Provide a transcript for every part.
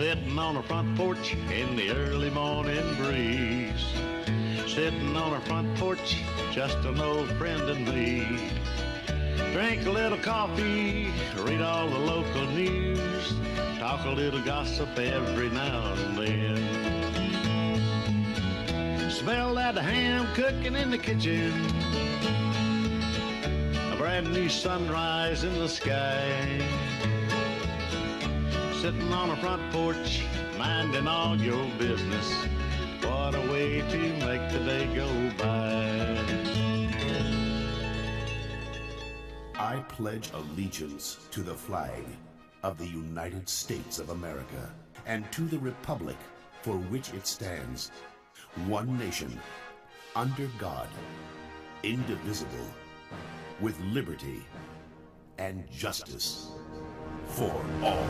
Sitting on a front porch in the early morning breeze. Sitting on a front porch, just an old friend and me. Drink a little coffee, read all the local news, talk a little gossip every now and then. Smell that ham cooking in the kitchen, a brand new sunrise in the sky. Sitting on a front porch, minding all your business. What a way to make the day go by. I pledge allegiance to the flag of the United States of America and to the republic for which it stands, one nation, under God, indivisible, with liberty and justice for all.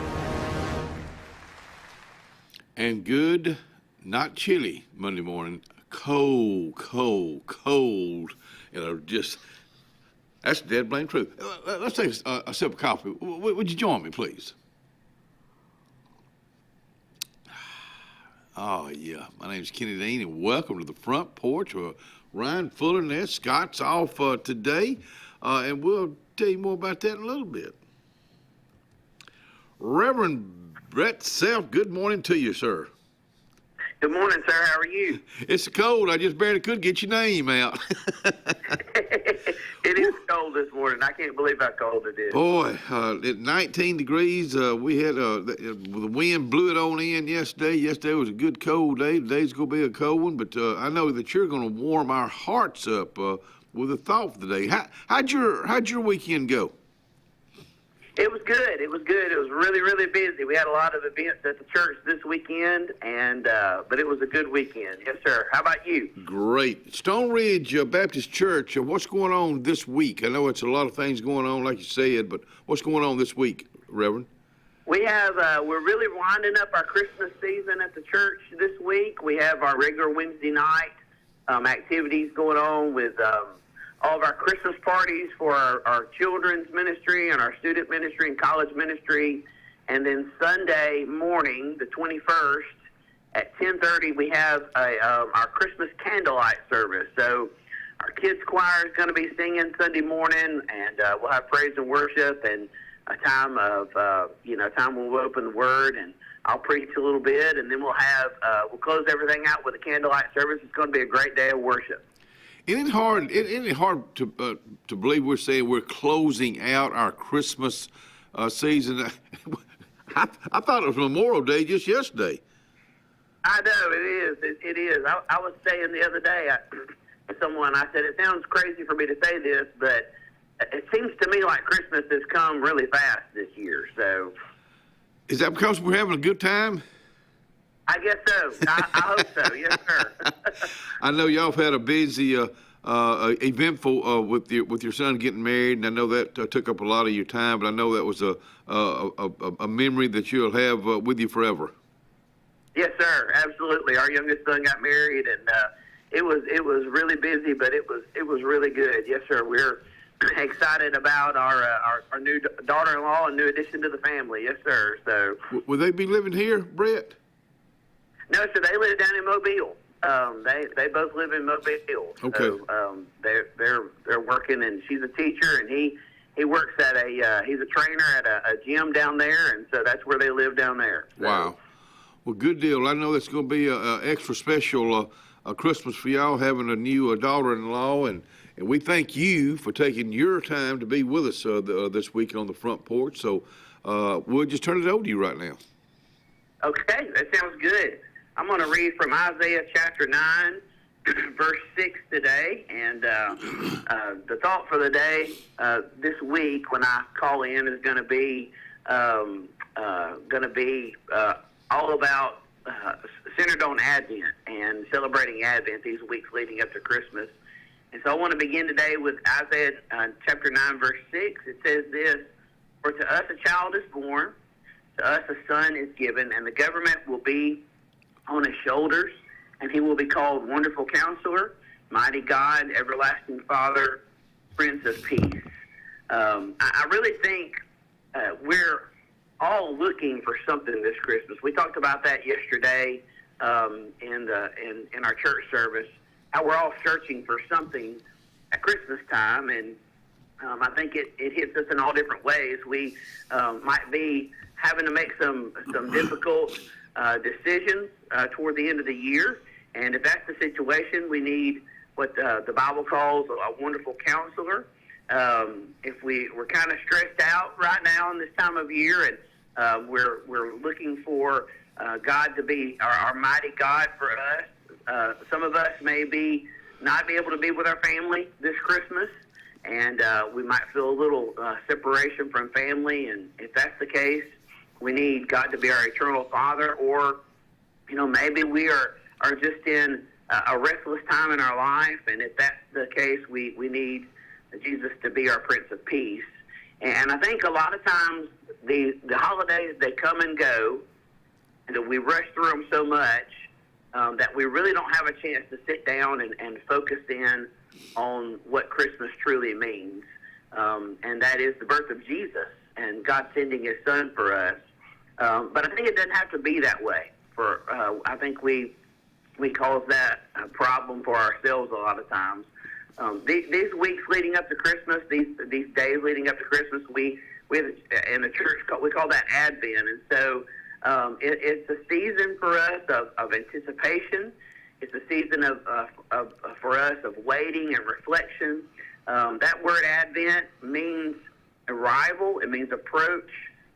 And good, not chilly Monday morning, cold. That's the dead blame truth. Let's take a sip of coffee. Would you join me, please? Oh, yeah. My name's Kenny Dean, and welcome to the Front Porch. Ryan Fuller and Ed Scott's off today, and we'll tell you more about that in a little bit. Reverend Brett Self, good morning to you, sir. Good morning, sir. How are you? It's cold. I just barely could get your name out. It is cold this morning. I can't believe how cold it is. Boy, at 19 degrees, we had the wind blew it on in yesterday. Yesterday was a good cold day. Today's going to be a cold one, but I know that you're going to warm our hearts up with a thought for the day. How'd your weekend go? It was good. It was really, really busy. We had a lot of events at the church this weekend, but it was a good weekend. Yes, sir. How about you? Great. Stone Ridge Baptist Church, what's going on this week? I know it's a lot of things going on, like you said, but what's going on this week, Reverend? We have, we're really winding up our Christmas season at the church this week. We have our regular Wednesday night activities going on with all of our Christmas parties for our children's ministry and our student ministry and college ministry. And then Sunday morning, the 21st, at 10:30, we have our Christmas candlelight service. So our kids' choir is going to be singing Sunday morning, and we'll have praise and worship and a time of, time when we'll open the Word, and I'll preach a little bit, and then we'll close everything out with a candlelight service. It's going to be a great day of worship. Isn't it hard to believe we're saying we're closing out our Christmas season? I thought it was Memorial Day just yesterday. I know, it is. It is. I was saying the other day to someone, I said, it sounds crazy for me to say this, but it seems to me like Christmas has come really fast this year. So, is that because we're having a good time? I guess so. I hope so. Yes, sir. I know y'all have had a busy, eventful with your son getting married, and I know that took up a lot of your time. But I know that was a memory that you'll have with you forever. Yes, sir. Absolutely. Our youngest son got married, and it was really busy, but it was really good. Yes, sir. We're excited about our new daughter-in-law and new addition to the family. Yes, sir. So, will they be living here, Brett? No, sir. They live down in Mobile. They both live in Mobile. Okay. So they're working, and she's a teacher, and he works at he's a trainer at a gym down there, and so that's where they live down there. So, wow. Well, good deal. I know that's going to be an extra special Christmas for y'all having a new daughter-in-law, and we thank you for taking your time to be with us this week on the Front Porch. So we'll just turn it over to you right now. Okay, that sounds good. I'm going to read from Isaiah chapter 9, verse 6 today, and the thought for the day this week when I call in is going to be all about centered on Advent and celebrating Advent these weeks leading up to Christmas. And so I want to begin today with Isaiah chapter 9, verse 6. It says this, "For to us a child is born, to us a son is given, and the government will be on his shoulders, and he will be called Wonderful Counselor, Mighty God, Everlasting Father, Prince of Peace." I really think we're all looking for something this Christmas. We talked about that yesterday in our church service, how we're all searching for something at Christmas time, and I think it hits us in all different ways. We might be having to make some difficult decisions toward the end of the year, and if that's the situation, we need what the Bible calls a wonderful counselor. If we're kind of stressed out right now in this time of year, and we're looking for God to be our mighty God for us. Some of us may not be able to be with our family this Christmas, and we might feel a little separation from family. And if that's the case, we need God to be our eternal Father. Or, maybe we are just in a restless time in our life, and if that's the case, we need Jesus to be our Prince of Peace. And I think a lot of times the holidays, they come and go, and we rush through them so much that we really don't have a chance to sit down and focus in on what Christmas truly means. And that is the birth of Jesus and God sending his son for us. But I think it doesn't have to be that way. I think we cause that a problem for ourselves a lot of times. These weeks leading up to Christmas, these days leading up to Christmas, we in the church we call that Advent, and so it's a season for us of anticipation. It's a season for us of waiting and reflection. That word Advent means arrival. It means approach.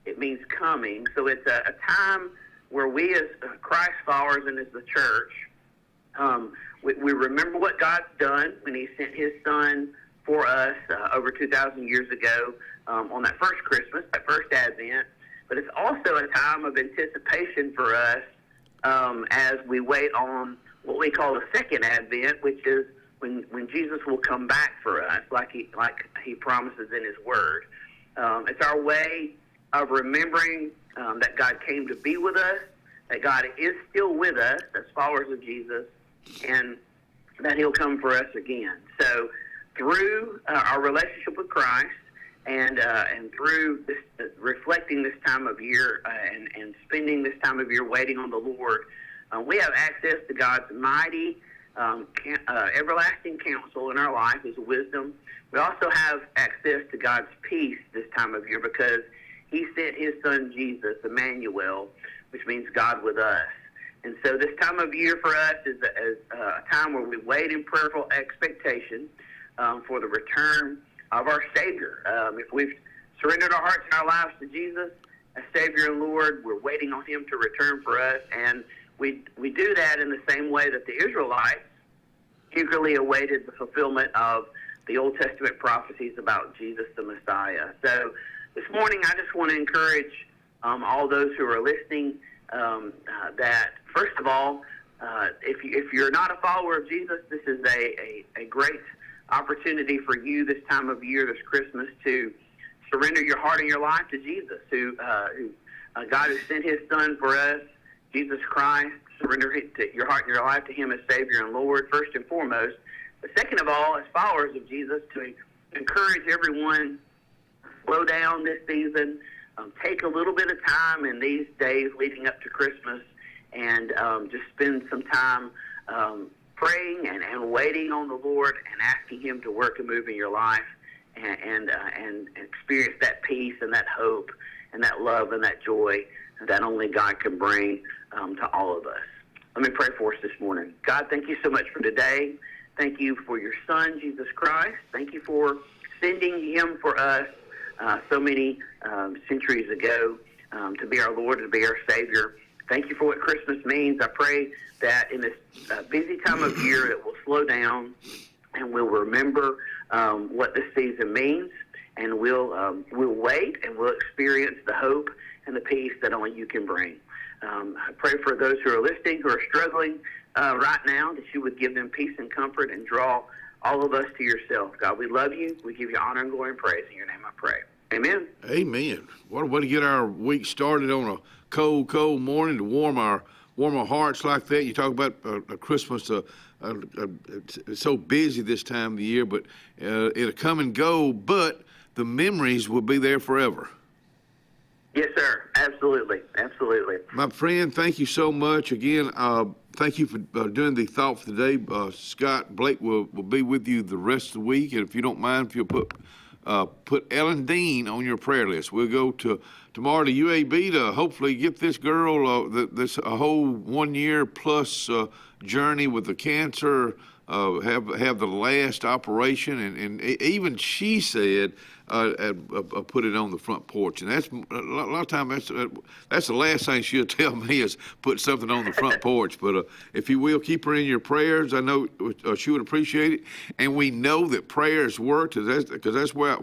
It means coming. So it's a time where we as Christ followers and as the church, we remember what God's done when he sent his son for us over 2,000 years ago on that first Christmas, that first Advent. But it's also a time of anticipation for us as we wait on what we call the second Advent, which is when Jesus will come back for us, like he promises in his word. It's our way of remembering that God came to be with us, that God is still with us as followers of Jesus, and that he'll come for us again. So through our relationship with Christ and through this, reflecting this time of year and spending this time of year waiting on the Lord, we have access to God's mighty, everlasting counsel in our life, his wisdom. We also have access to God's peace this time of year because he sent his son Jesus, Emmanuel, which means God with us. And so this time of year for us is a time where we wait in prayerful expectation for the return of our Savior. If we've surrendered our hearts and our lives to Jesus as Savior and Lord, we're waiting on him to return for us. And we do that in the same way that the Israelites eagerly awaited the fulfillment of the Old Testament prophecies about Jesus the Messiah. So this morning I just want to encourage all those who are listening that, first of all, if you're not a follower of Jesus, this is a great opportunity for you this time of year, this Christmas, to surrender your heart and your life to Jesus, God who sent his son for us, Jesus Christ. Surrender your heart and your life to him as Savior and Lord, first and foremost. But second of all, as followers of Jesus, to encourage everyone, slow down this season, take a little bit of time in these days leading up to Christmas, and just spend some time praying and waiting on the Lord and asking him to work and move in your life and experience that peace and that hope and that love and that joy that only God can bring to all of us. Let me pray for us this morning. God, thank you so much for today. Thank you for your son, Jesus Christ. Thank you for sending him for us so many centuries ago to be our Lord, to be our Savior. Thank you for what Christmas means. I pray that in this busy time of year that we'll slow down and we'll remember what this season means, and we'll wait and we'll experience the hope and the peace that only you can bring. I pray for those who are listening, who are struggling right now, that you would give them peace and comfort and draw all of us to yourself. God, we love you. We give you honor and glory and praise. In your name I pray. Amen. Amen. What a way to get our week started on a cold, cold morning to warm our hearts like that. You talk about Christmas. It's so busy this time of the year, but it'll come and go, but the memories will be there forever. Yes, sir. Absolutely. Absolutely. My friend, thank you so much. Again, thank you for doing the Thought for the Day. Scott Blake will be with you the rest of the week. And if you don't mind, if you'll put Ellen Dean on your prayer list. We'll go tomorrow to UAB to hopefully get this girl this a whole 1 year plus journey with the cancer. Have the last operation, and even she said put it on the front porch, and that's a lot of times that's the last thing she'll tell me is put something on the front porch. But if you will, keep her in your prayers. I know she would appreciate it, and we know that prayers work because that's why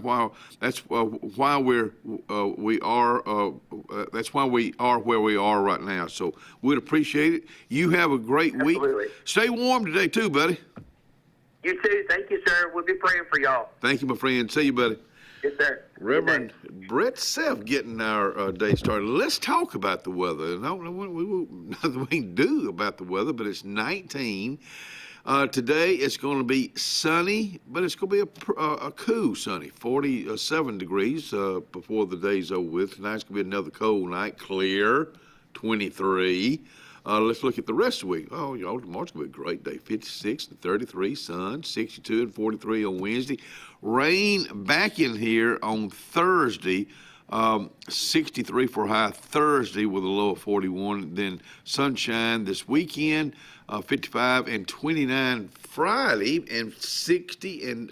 we are where we are right now. So we'd appreciate it. You have a great week. Absolutely. Stay warm today too, buddy. You too. Thank you, sir. We'll be praying for y'all. Thank you, my friend. See you, buddy. Yes, sir. Reverend Brett Self getting our day started. Let's talk about the weather. Nothing we can do about the weather, but it's 19. Today it's going to be sunny, but it's going to be a cool sunny, 47 degrees before the day's over with. Tonight's going to be another cold night, clear, 23. Let's look at the rest of the week. Oh, tomorrow's going to be a great day. 56 and 33, sun, 62 and 43 on Wednesday. Rain back in here on Thursday, 63 for high Thursday with a low of 41. Then sunshine this weekend, 55 and 29 Friday, and 60 and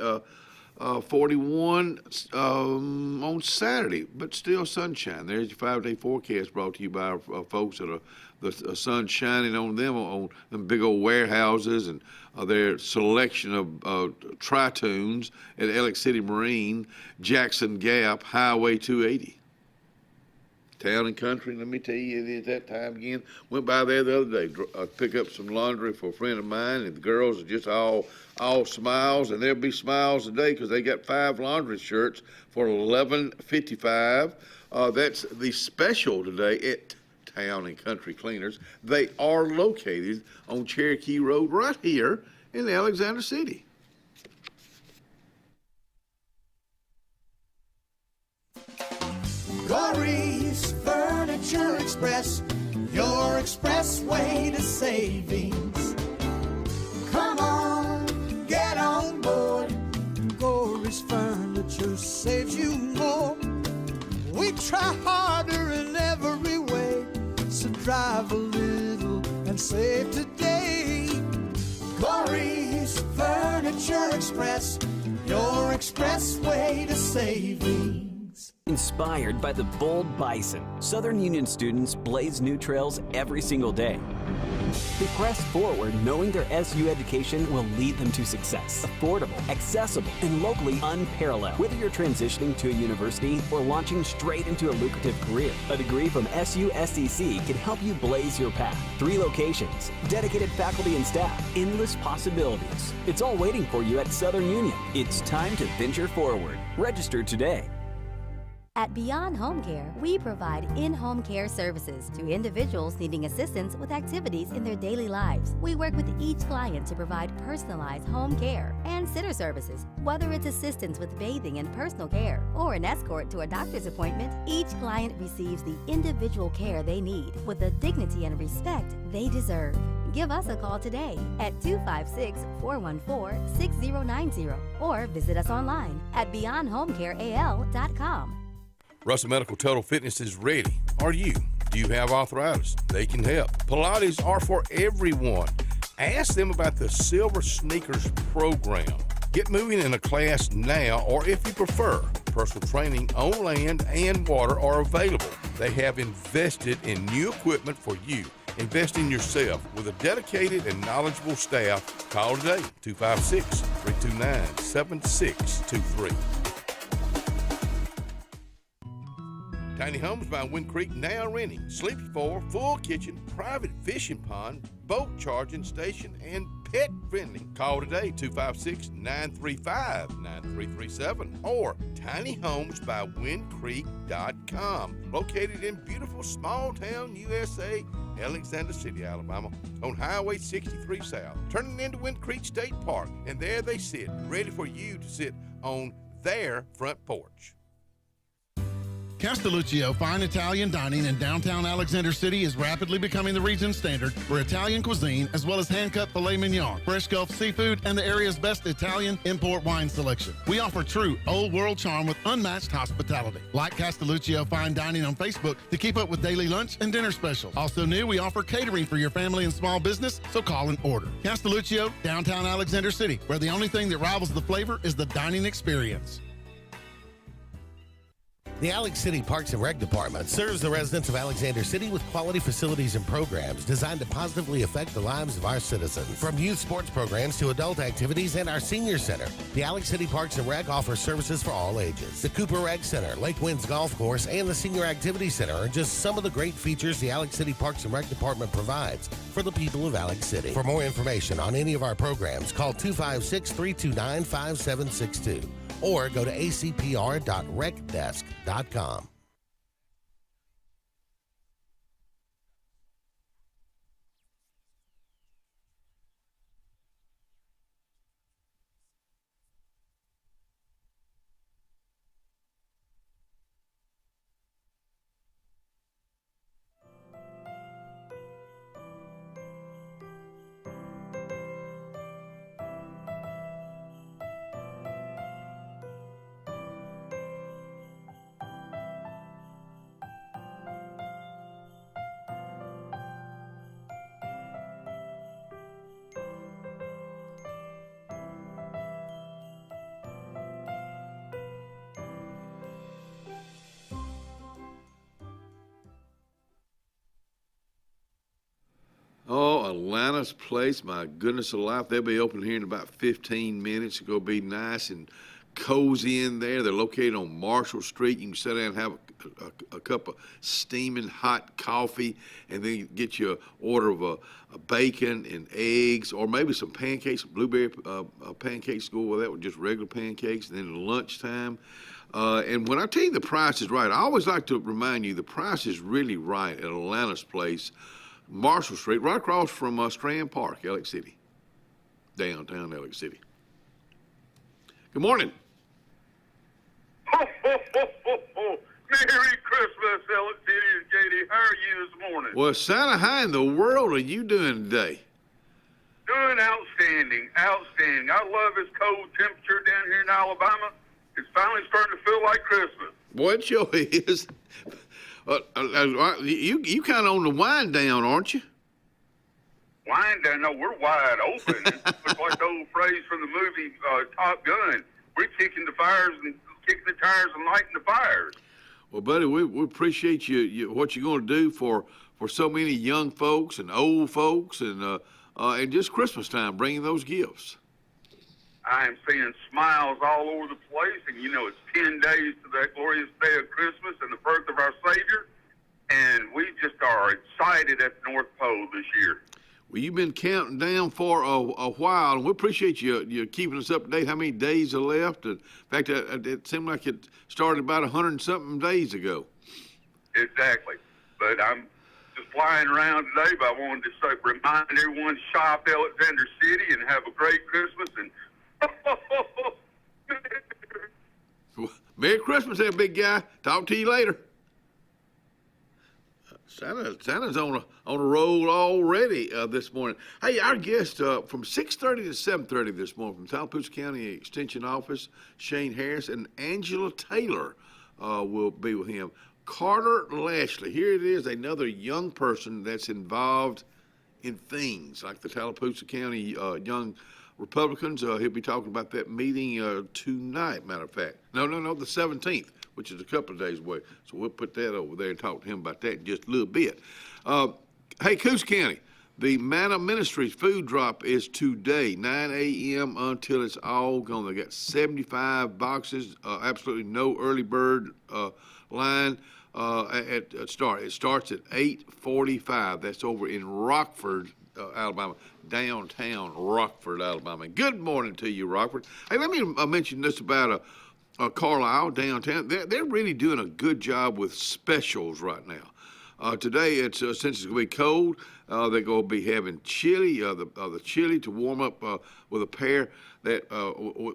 41 on Saturday, but still sunshine. There's your 5-day forecast brought to you by our folks that are the sun shining on them, on them big old warehouses, and their selection of Tri-Tunes at Alex City Marine, Jackson Gap, Highway 280. Town and Country, let me tell you, it is that time again. Went by there the other day, pick up some laundry for a friend of mine, and the girls are just all smiles, and there'll be smiles today because they got 5 laundry shirts for $11.55. That's the special today at Town and Country Cleaners. They are located on Cherokee Road right here in Alexander City. Glory's Furniture Express, your expressway to savings. Come on, get on board. Glory's Furniture saves you more. We try harder in every way, so drive a little and save today. Glory's Furniture Express, your expressway to savings. Inspired by the bold bison, Southern Union students blaze new trails every single day. They press forward knowing their SU education will lead them to success. Affordable, accessible, and locally unparalleled. Whether you're transitioning to a university or launching straight into a lucrative career, a degree from SU SCC can help you blaze your path. 3 locations, dedicated faculty and staff, endless possibilities. It's all waiting for you at Southern Union. It's time to venture forward. Register today. At Beyond Home Care, we provide in-home care services to individuals needing assistance with activities in their daily lives. We work with each client to provide personalized home care and sitter services. Whether it's assistance with bathing and personal care or an escort to a doctor's appointment, each client receives the individual care they need with the dignity and respect they deserve. Give us a call today at 256-414-6090 or visit us online at beyondhomecareal.com. Russell Medical Total Fitness is ready. Are you? Do you have arthritis? They can help. Pilates are for everyone. Ask them about the Silver Sneakers program. Get moving in a class now, or if you prefer, personal training on land and water are available. They have invested in new equipment for you. Invest in yourself with a dedicated and knowledgeable staff. Call today, 256-329-7623. Tiny Homes by Wind Creek now renting Sleepy 4, full kitchen, private fishing pond, boat charging station, and pet friendly. Call today, 256-935-9337 or tinyhomesbywindcreek.com. Located in beautiful small town USA, Alexander City, Alabama, on Highway 63 South, turning into Wind Creek State Park. And there they sit, ready for you to sit on their front porch. Castelluccio Fine Italian Dining in downtown Alexander City is rapidly becoming the region standard for Italian cuisine, as well as hand-cut filet mignon, fresh Gulf seafood, and the area's best Italian import wine selection. We offer true old-world charm with unmatched hospitality. Like Castelluccio Fine Dining on Facebook to keep up with daily lunch and dinner specials. Also new, we offer catering for your family and small business, so call and order. Castelluccio, downtown Alexander City, where the only thing that rivals the flavor is the dining experience. The Alex City Parks and Rec Department serves the residents of Alexander City with quality facilities and programs designed to positively affect the lives of our citizens. From youth sports programs to adult activities and our senior center, the Alex City Parks and Rec offers services for all ages. The Cooper Rec Center, Lake Winds Golf Course, and the Senior Activity Center are just some of the great features the Alex City Parks and Rec Department provides for the people of Alex City. For more information on any of our programs, call 256-329-5762. or go to acpr.recdesk.com. Oh, Atlanta's Place, my goodness alive. They'll be open here in about 15 minutes. It's going to be nice and cozy in there. They're located on Marshall Street. You can sit down and have a cup of steaming hot coffee, and then get you an order of a bacon and eggs, or maybe some pancakes, blueberry pancakes go with that with just regular pancakes, and then lunchtime. And when I tell you the price is right, I always like to remind you the price is really right at Atlanta's Place, Marshall Street, right across from Strand Park, Alex City, downtown Alex City. Good morning. Ho, ho, ho, ho, ho. Merry Christmas, Alex City and Katie. How are you this morning? Well, Santa, how in the world are you doing today? Doing outstanding, outstanding. I love this cold temperature down here in Alabama. It's finally starting to feel like Christmas. Boy, it sure is. You kind of on the wind down, aren't you? Wind down? No, we're wide open. It's like the old phrase from the movie Top Gun. We're kicking the fires and kicking the tires and lighting the fires. Well, buddy, we appreciate what you're going to do for so many young folks and old folks and just Christmas time, bringing those gifts. I am seeing smiles all over the place, and you know it's 10 days to that glorious day of Christmas and the birth of our Savior, and we just are excited at the North Pole this year. Well, you've been counting down for a while, and we appreciate you keeping us up to date. How many days are left? In fact, it seemed like it started about 100-something days ago. Exactly, but I'm just flying around today, but I wanted to remind everyone to shop Alexander City and have a great Christmas, and Merry Christmas there, big guy. Talk to you later. Santa's on a roll already this morning. Hey, our guest from 6:30 to 7:30 this morning from Tallapoosa County Extension Office, Shane Harris, and Angela Taylor will be with him. Carter Lashley, here it is, another young person that's involved in things like the Tallapoosa County Young Republicans. He'll be talking about that meeting tonight, matter of fact. No, the 17th, which is a couple of days away. So we'll put that over there and talk to him about that in just a little bit. Hey, Coosa County, the Manna Ministries food drop is today, 9 a.m. until it's all gone. They got 75 boxes, absolutely no early bird line at start. It starts at 8:45. That's over in Rockford, Alabama, downtown Rockford, Alabama. Good morning to you, Rockford. Hey, let me mention this about Carlisle downtown. They're really doing a good job with specials right now. Today, it's since it's going to be cold, they're going to be having chili, the chili to warm up with a pair that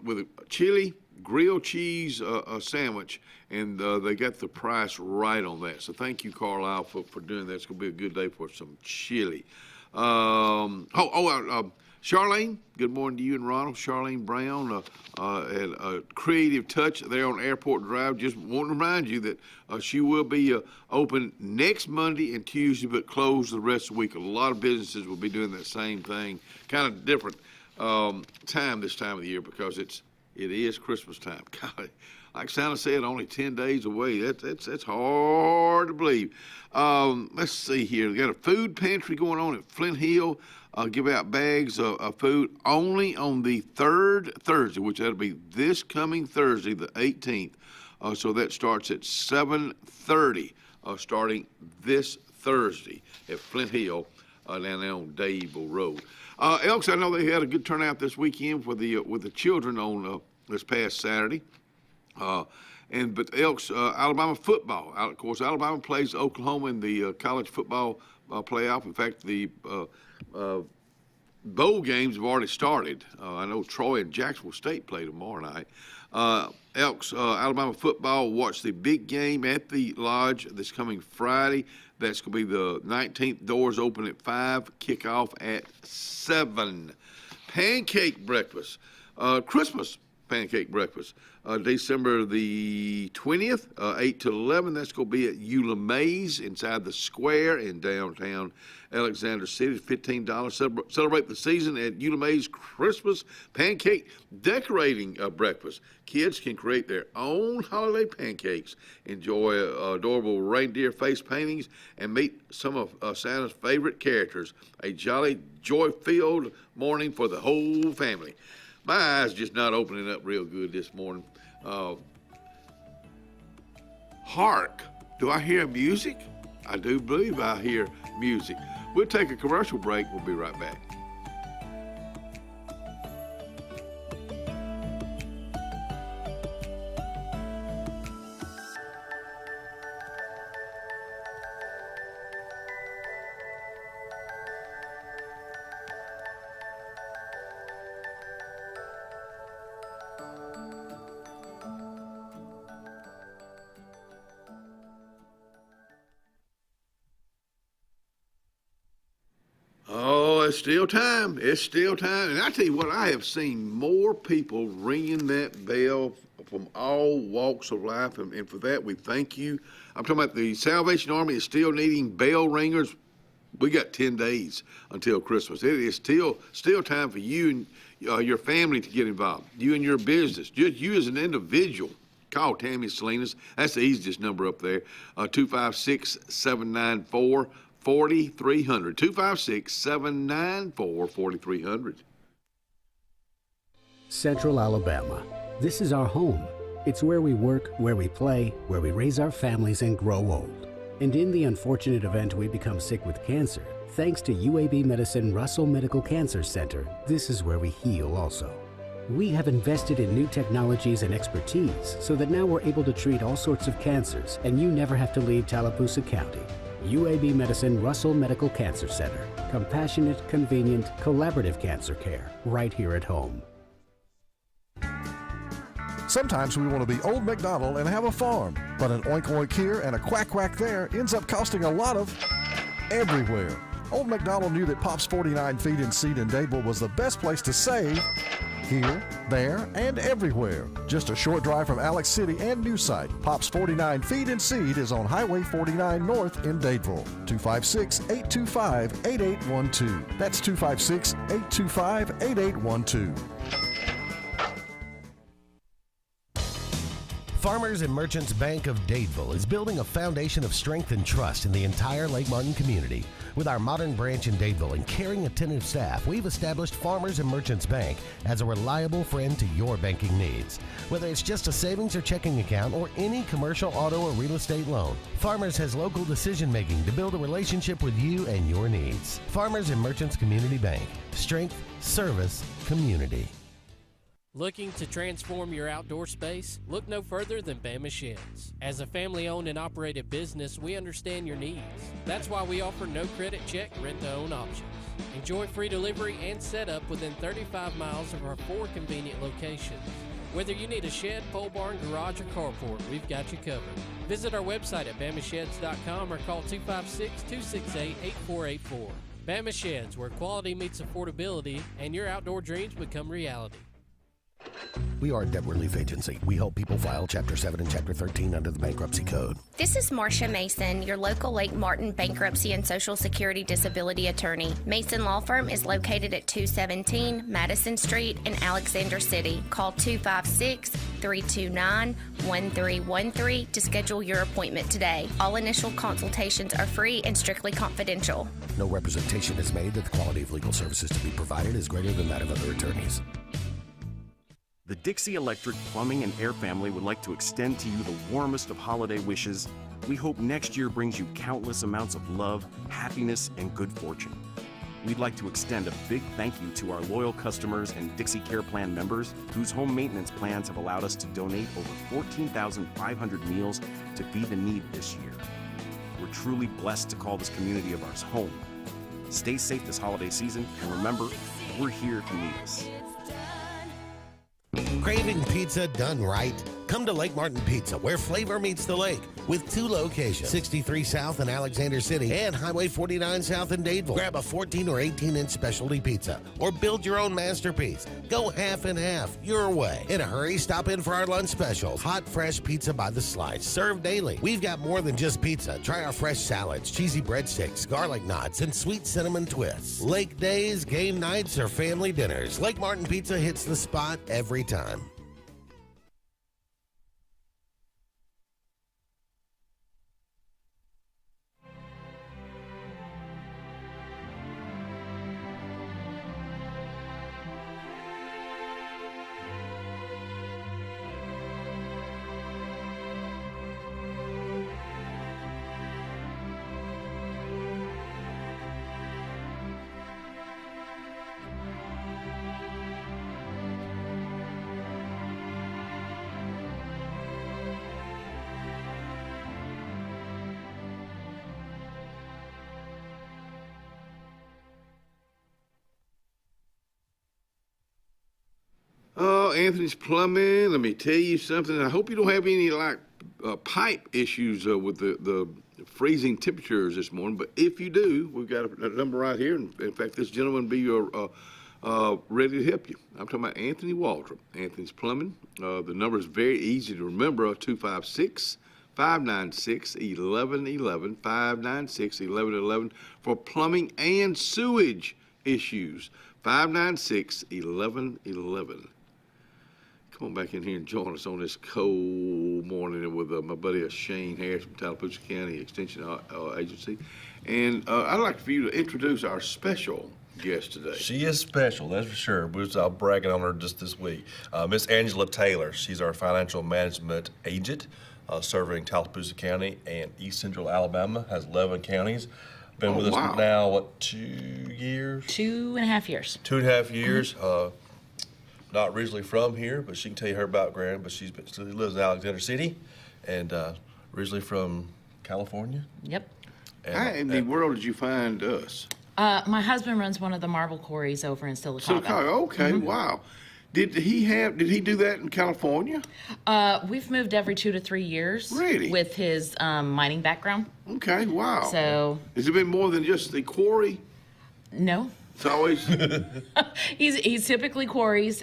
with a chili grilled cheese sandwich, and they got the price right on that. So thank you, Carlisle, for doing that. It's going to be a good day for some chili. Charlene, good morning to you and Ronald. Charlene Brown had a creative touch there on Airport Drive. Just want to remind you that she will be open next Monday and Tuesday, but closed the rest of the week. A lot of businesses will be doing that same thing. Kind of different time this time of the year because it is Christmas time. God, like Santa said, only 10 days away. That's hard to believe. Let's see here. We got a food pantry going on at Flint Hill. Give out bags of food only on the third Thursday, which that'll be this coming Thursday, the 18th. So that starts at 7:30, starting this Thursday at Flint Hill, down there on Dadeville Road. Elks, I know they had a good turnout this weekend for with the children on this past Saturday. But Elks, Alabama football. Of course, Alabama plays Oklahoma in the college football playoff. In fact, the bowl games have already started. I know Troy and Jacksonville State play tomorrow night. Elks, Alabama football, watch the big game at the Lodge this coming Friday. That's going to be the 19th. Doors open at 5, kickoff at 7. Pancake breakfast, Christmas pancake breakfast, December the 20th, 8 to 11. That's going to be at Eula Mays inside the square in downtown Alexander City. $15. Celebrate the season at Eula Mays Christmas pancake decorating breakfast. Kids can create their own holiday pancakes, enjoy adorable reindeer face paintings, and meet some of Santa's favorite characters. A jolly, joy-filled morning for the whole family. My eyes just not opening up real good this morning. Hark! Do I hear music? I do believe I hear music. We'll take a commercial break. We'll be right back. It's still time. It's still time. And I tell you what, I have seen more people ringing that bell from all walks of life. And for that, we thank you. I'm talking about the Salvation Army is still needing bell ringers. We got 10 days until Christmas. It is still time for you and your family to get involved. You and your business. Just you as an individual. Call Tammy Salinas. That's the easiest number up there. 256-794-4300. 256-794-4300. Central Alabama. This is our home. It's where we work, where we play, where we raise our families and grow old. And in the unfortunate event we become sick with cancer, thanks to UAB Medicine Russell Medical Cancer Center, this is where we heal also. We have invested in new technologies and expertise so that now we're able to treat all sorts of cancers and you never have to leave Tallapoosa County. UAB Medicine Russell Medical Cancer Center. Compassionate, convenient, collaborative cancer care right here at home. Sometimes we want to be Old MacDonald and have a farm, but an oink oink here and a quack quack there ends up costing a lot of everywhere. Old MacDonald knew that Pop's 49 Feed and Seed in Dadeville was the best place to save here, there, and everywhere. Just a short drive from Alex City and new site. Pop's 49 Feed and Seed is on Highway 49 North in Dadeville. 256-825-8812. That's 256-825-8812. Farmers and Merchants Bank of Dadeville is building a foundation of strength and trust in the entire Lake Martin community. With our modern branch in Dadeville and caring, attentive staff, we've established Farmers and Merchants Bank as a reliable friend to your banking needs. Whether it's just a savings or checking account or any commercial, auto, or real estate loan, Farmers has local decision-making to build a relationship with you and your needs. Farmers and Merchants Community Bank. Strength, service, community. Looking to transform your outdoor space? Look no further than Bama Sheds. As a family-owned and operated business, we understand your needs. That's why we offer no credit check, rent-to-own options. Enjoy free delivery and setup within 35 miles of our 4 convenient locations. Whether you need a shed, pole barn, garage, or carport, we've got you covered. Visit our website at bamasheds.com or call 256-268-8484. Bama Sheds, where quality meets affordability and your outdoor dreams become reality. We are a debt relief agency. We help people file Chapter 7 and Chapter 13 under the Bankruptcy Code. This is Marcia Mason, your local Lake Martin bankruptcy and Social Security disability attorney. Mason Law Firm is located at 217 Madison Street in Alexander City. Call 256-329-1313 to schedule your appointment today. All initial consultations are free and strictly confidential. No representation is made that the quality of legal services to be provided is greater than that of other attorneys. The Dixie Electric Plumbing and Air family would like to extend to you the warmest of holiday wishes. We hope next year brings you countless amounts of love, happiness, and good fortune. We'd like to extend a big thank you to our loyal customers and Dixie Care Plan members whose home maintenance plans have allowed us to donate over 14,500 meals to feed the need this year. We're truly blessed to call this community of ours home. Stay safe this holiday season, and remember, we're here if you need us. Craving pizza done right? Come to Lake Martin Pizza, where flavor meets the lake, with 2 locations, 63 South in Alexander City and Highway 49 South in Dadeville. Grab a 14 or 18-inch specialty pizza or build your own masterpiece. Go half and half your way. In a hurry, stop in for our lunch specials. Hot, fresh pizza by the slice, served daily. We've got more than just pizza. Try our fresh salads, cheesy breadsticks, garlic knots, and sweet cinnamon twists. Lake days, game nights, or family dinners, Lake Martin Pizza hits the spot every time. Anthony's Plumbing. Let me tell you something. I hope you don't have any pipe issues with the freezing temperatures this morning. But if you do, we've got a number right here. And in fact, this gentleman will be ready to help you. I'm talking about Anthony Waldrop. Anthony's Plumbing. The number is very easy to remember. 256-596-1111. 596-1111 for plumbing and sewage issues. 596-1111. Come on back in here and join us on this cold morning with my buddy Shane Harris from Tallapoosa County Extension Agency. And I'd like for you to introduce our special guest today. She is special, that's for sure. I'm bragging on her just this week. Miss Angela Taylor. She's our financial management agent serving Tallapoosa County and East Central Alabama, has 11 counties. Been with us now, 2 years? 2.5 years. 2.5 years. Not originally from here, but she can tell you her background. But she lives in Alexander City, and originally from California. Yep. How in the world did you find us? My husband runs one of the marble quarries over in Silicaga. Okay, wow. Did he do that in California? We've moved every 2 to 3 years. Really? With his mining background. Okay, wow. So. Has it been more than just the quarry? No. It's always. he's typically quarries,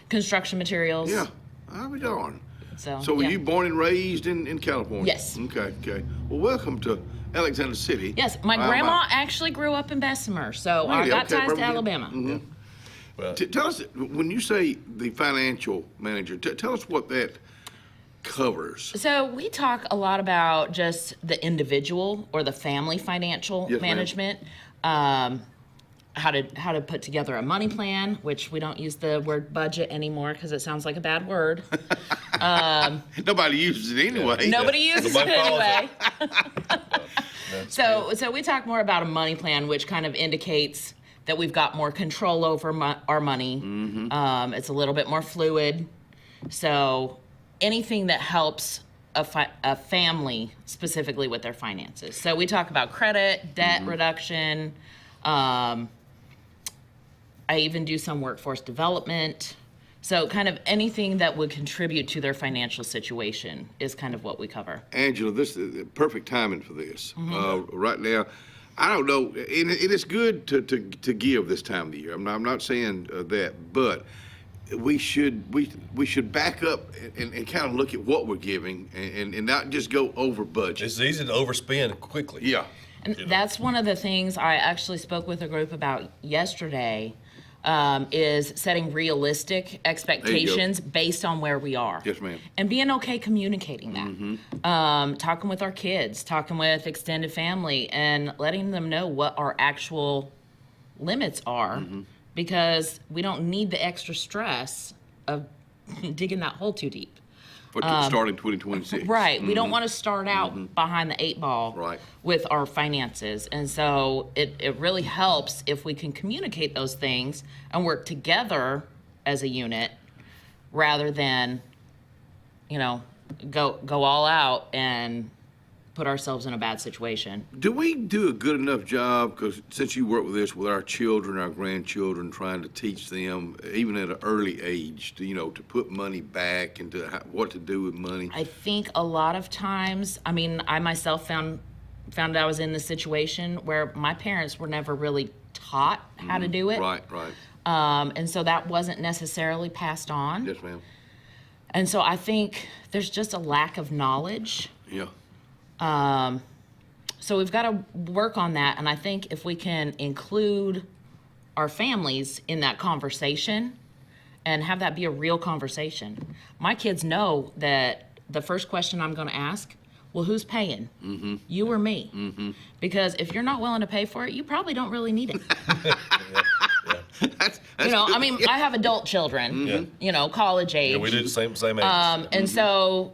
construction materials. Yeah, I'll be darned. So were you born and raised in California? Yes. Okay. Well, welcome to Alexander City. Yes, my grandma actually grew up in Bessemer, so I got ties to Alabama. Mm-hmm. Well, tell us, when you say the financial manager, tell us what that covers. So we talk a lot about just the individual or the family financial management. How to put together a money plan, which we don't use the word budget anymore because it sounds like a bad word. Nobody uses it anyway. Nobody uses it anyway. So we talk more about a money plan, which kind of indicates that we've got more control over our money. It's a little bit more fluid. So anything that helps a family specifically with their finances. So we talk about credit, debt reduction. I even do some workforce development. So kind of anything that would contribute to their financial situation is kind of what we cover. Angela, this is perfect timing for this. Right now, I don't know, and it is good to give this time of the year. I'm not saying that, but we should back up and kind of look at what we're giving and not just go over budget. It's easy to overspend quickly. Yeah. And that's one of the things I actually spoke with a group about yesterday, is setting realistic expectations based on where we are. Yes, ma'am. And being okay communicating that. Talking with our kids, talking with extended family, and letting them know what our actual limits are, because we don't need the extra stress of digging that hole too deep. For starting 2026. Right. We don't want to start out behind the 8 ball with our finances. And so it really helps if we can communicate those things and work together as a unit rather than, go all out and put ourselves in a bad situation. Do we do a good enough job, because since you work with this with our children, our grandchildren, trying to teach them, even at an early age, to put money back and what to do with money? I think a lot of times, I myself found I was in this situation where my parents were never really taught how to do it. Right. And so that wasn't necessarily passed on. Yes, ma'am. And so I think there's just a lack of knowledge. Yeah. So we've got to work on that, and I think if we can include our families in that conversation and have that be a real conversation. My kids know that the first question I'm going to ask, well, who's paying? You or me? Because if you're not willing to pay for it, you probably don't really need it. That's I have adult children, college age. Yeah, we do the same age. And so,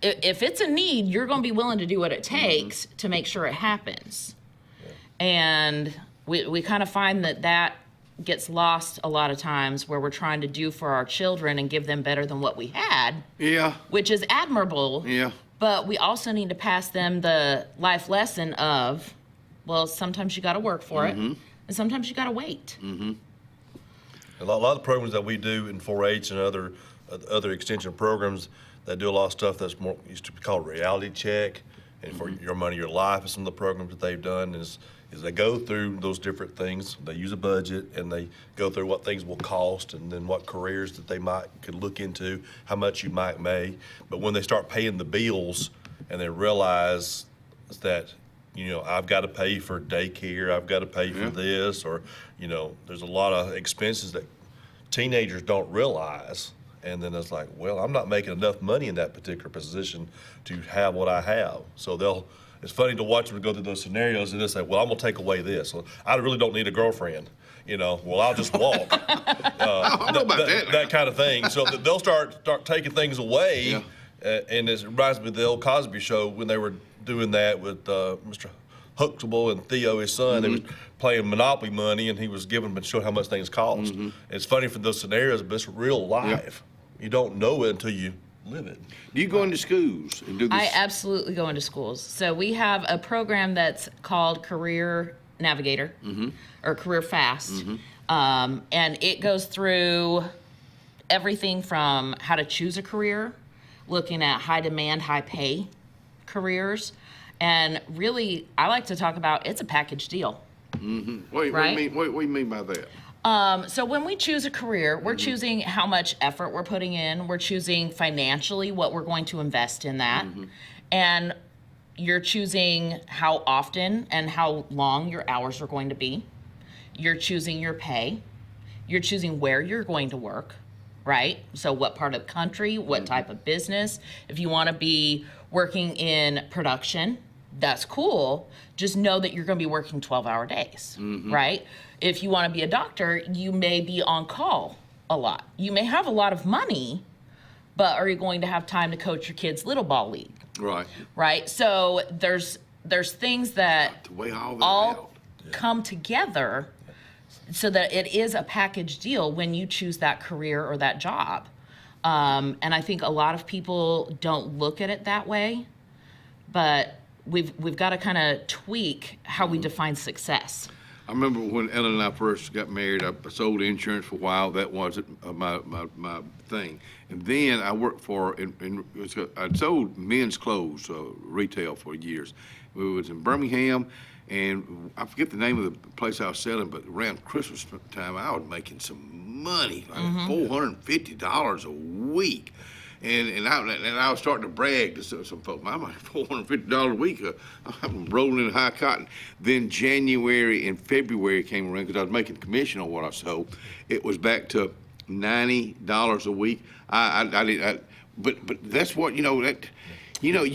if it's a need, you're going to be willing to do what it takes to make sure it happens. And we kind of find that gets lost a lot of times, where we're trying to do for our children and give them better than what we had. Yeah. Which is admirable. Yeah. But we also need to pass them the life lesson of, well, sometimes you got to work for it, and sometimes you got to wait. A lot of the programs that we do in 4-H and other extension programs that do a lot of stuff that's more used to be called reality check, and for Your Money, Your Life, and some of the programs that they've done is they go through those different things. They use a budget and they go through what things will cost, and then what careers that they could look into, how much you might make. But when they start paying the bills and they realize that, I've got to pay for daycare, I've got to pay for this, or, there's a lot of expenses that teenagers don't realize. And then it's like, well, I'm not making enough money in that particular position to have what I have. So it's funny to watch them go through those scenarios and they'll say, well, I'm going to take away this. Well, I really don't need a girlfriend. Well, I'll just walk. I don't know about that kind of thing. So they'll start taking things away. And it reminds me of the old Cosby Show when they were doing that with Mr. Huxtable and Theo, his son. They was playing Monopoly money, and he was giving them and showing how much things cost. It's funny for those scenarios, but it's real life. You don't know it until you live it. Do you go into schools and do this? I absolutely go into schools. So we have a program that's called Career Navigator, or Career Fast. And it goes through everything from how to choose a career, looking at high demand, high pay careers. And really, I like to talk about it's a package deal. What do you mean by that? So when we choose a career, we're choosing how much effort we're putting in. We're choosing financially what we're going to invest in that. And you're choosing how often and how long your hours are going to be. You're choosing your pay. You're choosing where you're going to work, right? So what part of the country, what type of business. If you want to be working in production, that's cool. Just know that you're going to be working 12-hour days, right? If you want to be a doctor, you may be on call a lot. You may have a lot of money, but are you going to have time to coach your kids' little ball league? Right. Right. So there's things that to weigh all that out. come together so that it is a package deal when you choose that career or that job. And I think a lot of people don't look at it that way, but we've got to kind of tweak how we define success. I remember when Ellen and I first got married, I sold insurance for a while. That wasn't my thing. And then I worked for, I sold men's clothes, retail for years. It was in Birmingham, and I forget the name of the place I was selling, but around Christmas time, I was making some money, like $450 a week. And I was starting to brag to some folks. I'm like $450 a week. I'm rolling in high cotton. Then January and February came around because I was making commission on what I sold. It was back to $90 a week. But that's what you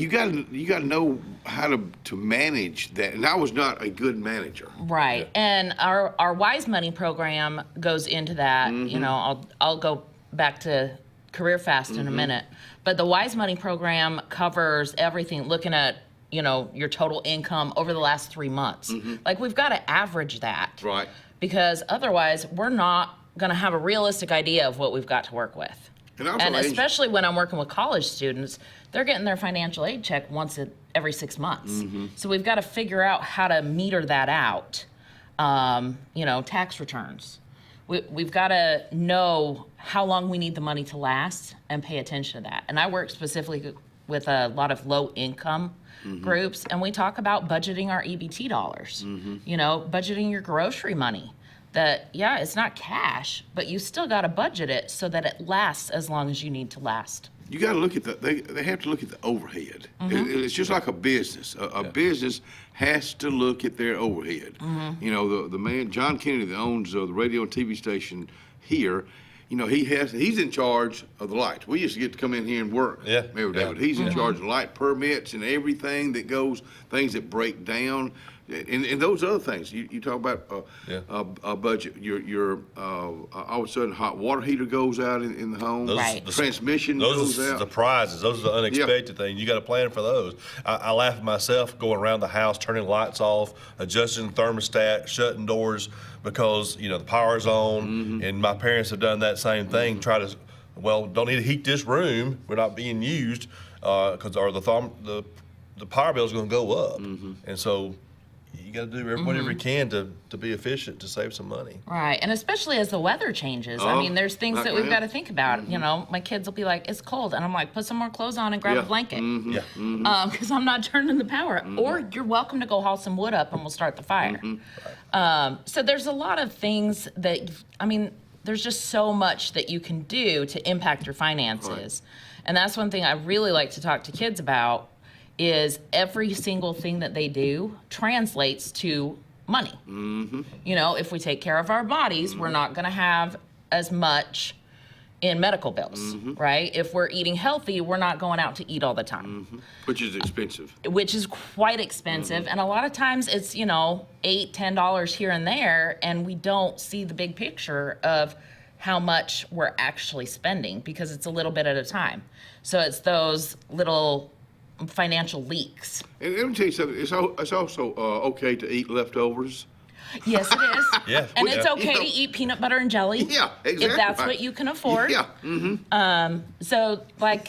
got to know how to manage that. And I was not a good manager. Right. And our Wise Money program goes into that. I'll go back to Career Fast in a minute, but the Wise Money program covers everything, looking at your total income over the last 3 months. Like, we've got to average that, right? Because otherwise we're not going to have a realistic idea of what we've got to work with. And especially when I'm working with college students, they're getting their financial aid check once every 6 months. So we've got to figure out how to meter that out. Tax returns. We've got to know how long we need the money to last and pay attention to that. And I work specifically with a lot of low-income groups, and we talk about budgeting our EBT dollars, budgeting your grocery money. That, it's not cash, but you still got to budget it so that it lasts as long as you need to last. You got to look at they have to look at the overhead. It's just like a business. A business has to look at their overhead. The man, John Kennedy, that owns the radio and TV station here, he's in charge of the lights. We used to get to come in here and work every day, but he's in charge of light permits and everything that goes, things that break down. And those other things you talk about a budget. Your all of a sudden hot water heater goes out in the home. Transmission goes out. Those are surprises. Those are the unexpected things. You got to plan for those. I laugh at myself going around the house, turning lights off, adjusting the thermostat, shutting doors because the power's on. And my parents have done that same thing. Don't need to heat this room. We're not being used because the power bill is going to go up. And so you got to do whatever you can to be efficient, to save some money. Right, and especially as the weather changes. I mean, there's things that we've got to think about. My kids will be like, it's cold, and I'm like, put some more clothes on and grab a blanket. Because I'm not turning the power up. Or you're welcome to go haul some wood up and we'll start the fire. So there's a lot of things that, there's just so much that you can do to impact your finances. And that's one thing I really like to talk to kids about, is every single thing that they do translates to money. If we take care of our bodies, we're not going to have as much in medical bills, right? If we're eating healthy, we're not going out to eat all the time. Which is expensive. Which is quite expensive. And a lot of times it's, $8, $10 here and there, and we don't see the big picture of how much we're actually spending because it's a little bit at a time. So it's those little financial leaks. And let me tell you something, it's also okay to eat leftovers. Yes, it is. And it's okay to eat peanut butter and jelly. Yeah, exactly. If that's what you can afford. So like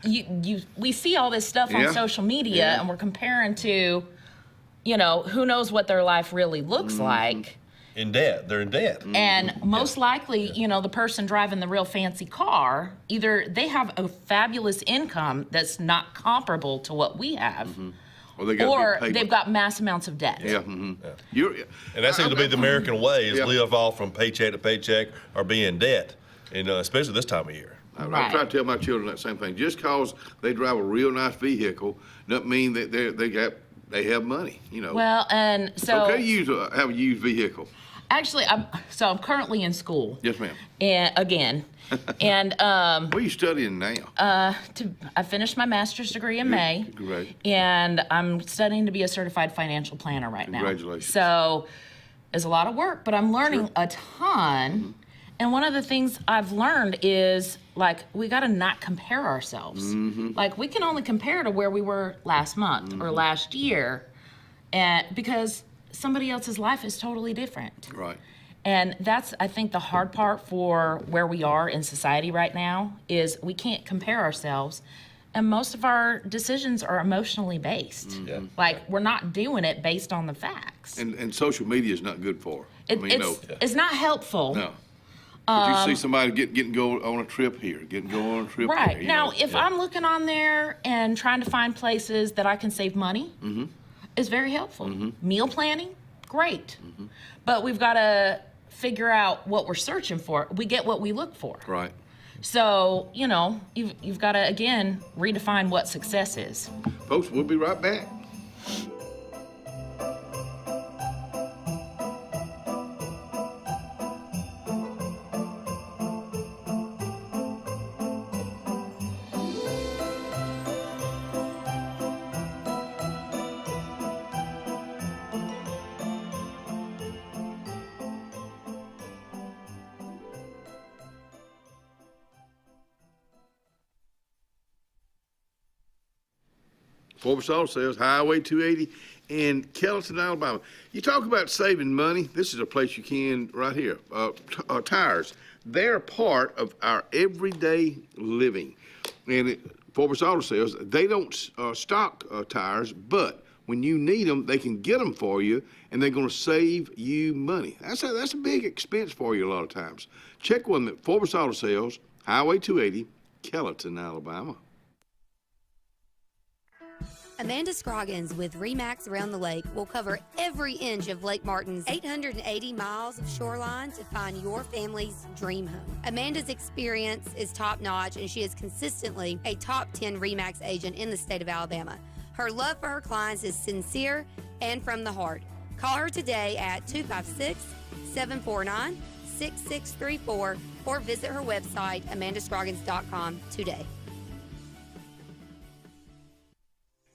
we see all this stuff on social media and we're comparing to, who knows what their life really looks like. In debt. They're in debt. And most likely, the person driving the real fancy car, either they have a fabulous income that's not comparable to what we have, or they've got mass amounts of debt. And that seems to be the American way, is live off from paycheck to paycheck or be in debt, and especially this time of year. I try to tell my children that same thing. Just because they drive a real nice vehicle doesn't mean that they have money, Well, and so it's okay to have a used vehicle. Actually, I'm currently in school. Yes, ma'am. And again, and what are you studying now? I finished my master's degree in May. Great. And I'm studying to be a certified financial planner right now. Congratulations. So it's a lot of work, but I'm learning a ton. And one of the things I've learned is, we got to not compare ourselves. We can only compare to where we were last month or last year, and because somebody else's life is totally different. Right. And that's, I think, the hard part for where we are in society right now is we can't compare ourselves. And most of our decisions are emotionally based. Mm-hmm. Like, we're not doing it based on the facts. And social media is not good for. It's not helpful. No. But you see somebody getting go on a trip here, getting go on a trip Right. there. Now, if I'm looking on there and trying to find places that I can save money, it's very helpful. Meal planning, great. But we've got to figure out what we're searching for. We get what we look for. Right. So, you know, you've got to, again, redefine what success is. Folks, we'll be right back. Porch Auto Sales, Highway 280 in Kellyton, Alabama. You talk about saving money. This is a place you can right here. Tires. They're part of our everyday living. And Porch Auto Sales, they don't stock tires, but when you need them, they can get them for you, and they're going to save you money. That's a big expense for you a lot of times. Check one at Porch Auto Sales, Highway 280, Kellyton, Alabama. Amanda Scroggins with RE/MAX Around the Lake will cover every inch of Lake Martin's 880 miles of shoreline to find your family's dream home. Amanda's experience is top-notch, and she is consistently a top 10 RE/MAX agent in the state of Alabama. Her love for her clients is sincere and from the heart. Call her today at 256-749-6634 or visit her website, amandascroggins.com today.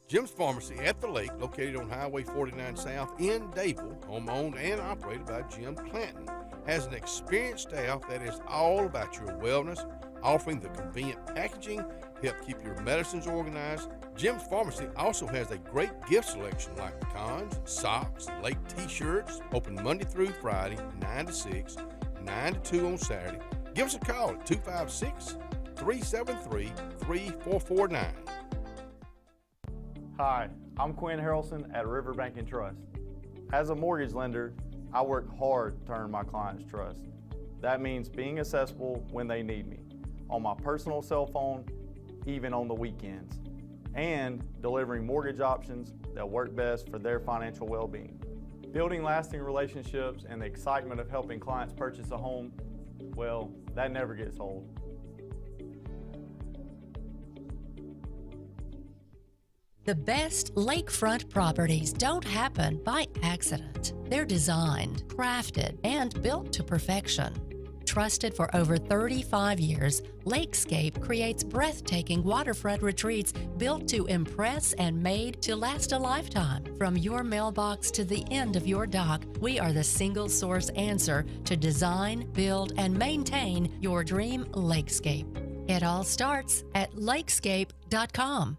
Jim's Pharmacy at the Lake, located on Highway 49 South in Dayville, home-owned and operated by Jim Clanton, has an experienced staff that is all about your wellness, offering the convenient packaging to help keep your medicines organized. Jim's Pharmacy also has a great gift selection like pecans, socks, lake t-shirts, open Monday through Friday, 9 to 6, 9 to 2 on Saturday. Give us a call at 256-373-3449. Hi, I'm Quinn Harrelson at Riverbank and Trust. As a mortgage lender, I work hard to earn my clients' trust. That means being accessible when they need me, on my personal cell phone, even on the weekends, and delivering mortgage options that work best for their financial well-being. Building lasting relationships and the excitement of helping clients purchase a home, well, that never gets old. The best lakefront properties don't happen by accident. They're designed, crafted, and built to perfection. Trusted for over 35 years, Lakescape creates breathtaking waterfront retreats built to impress and made to last a lifetime. From your mailbox to the end of your dock, we are the single source answer to design, build, and maintain your dream lakescape. It all starts at lakescape.com.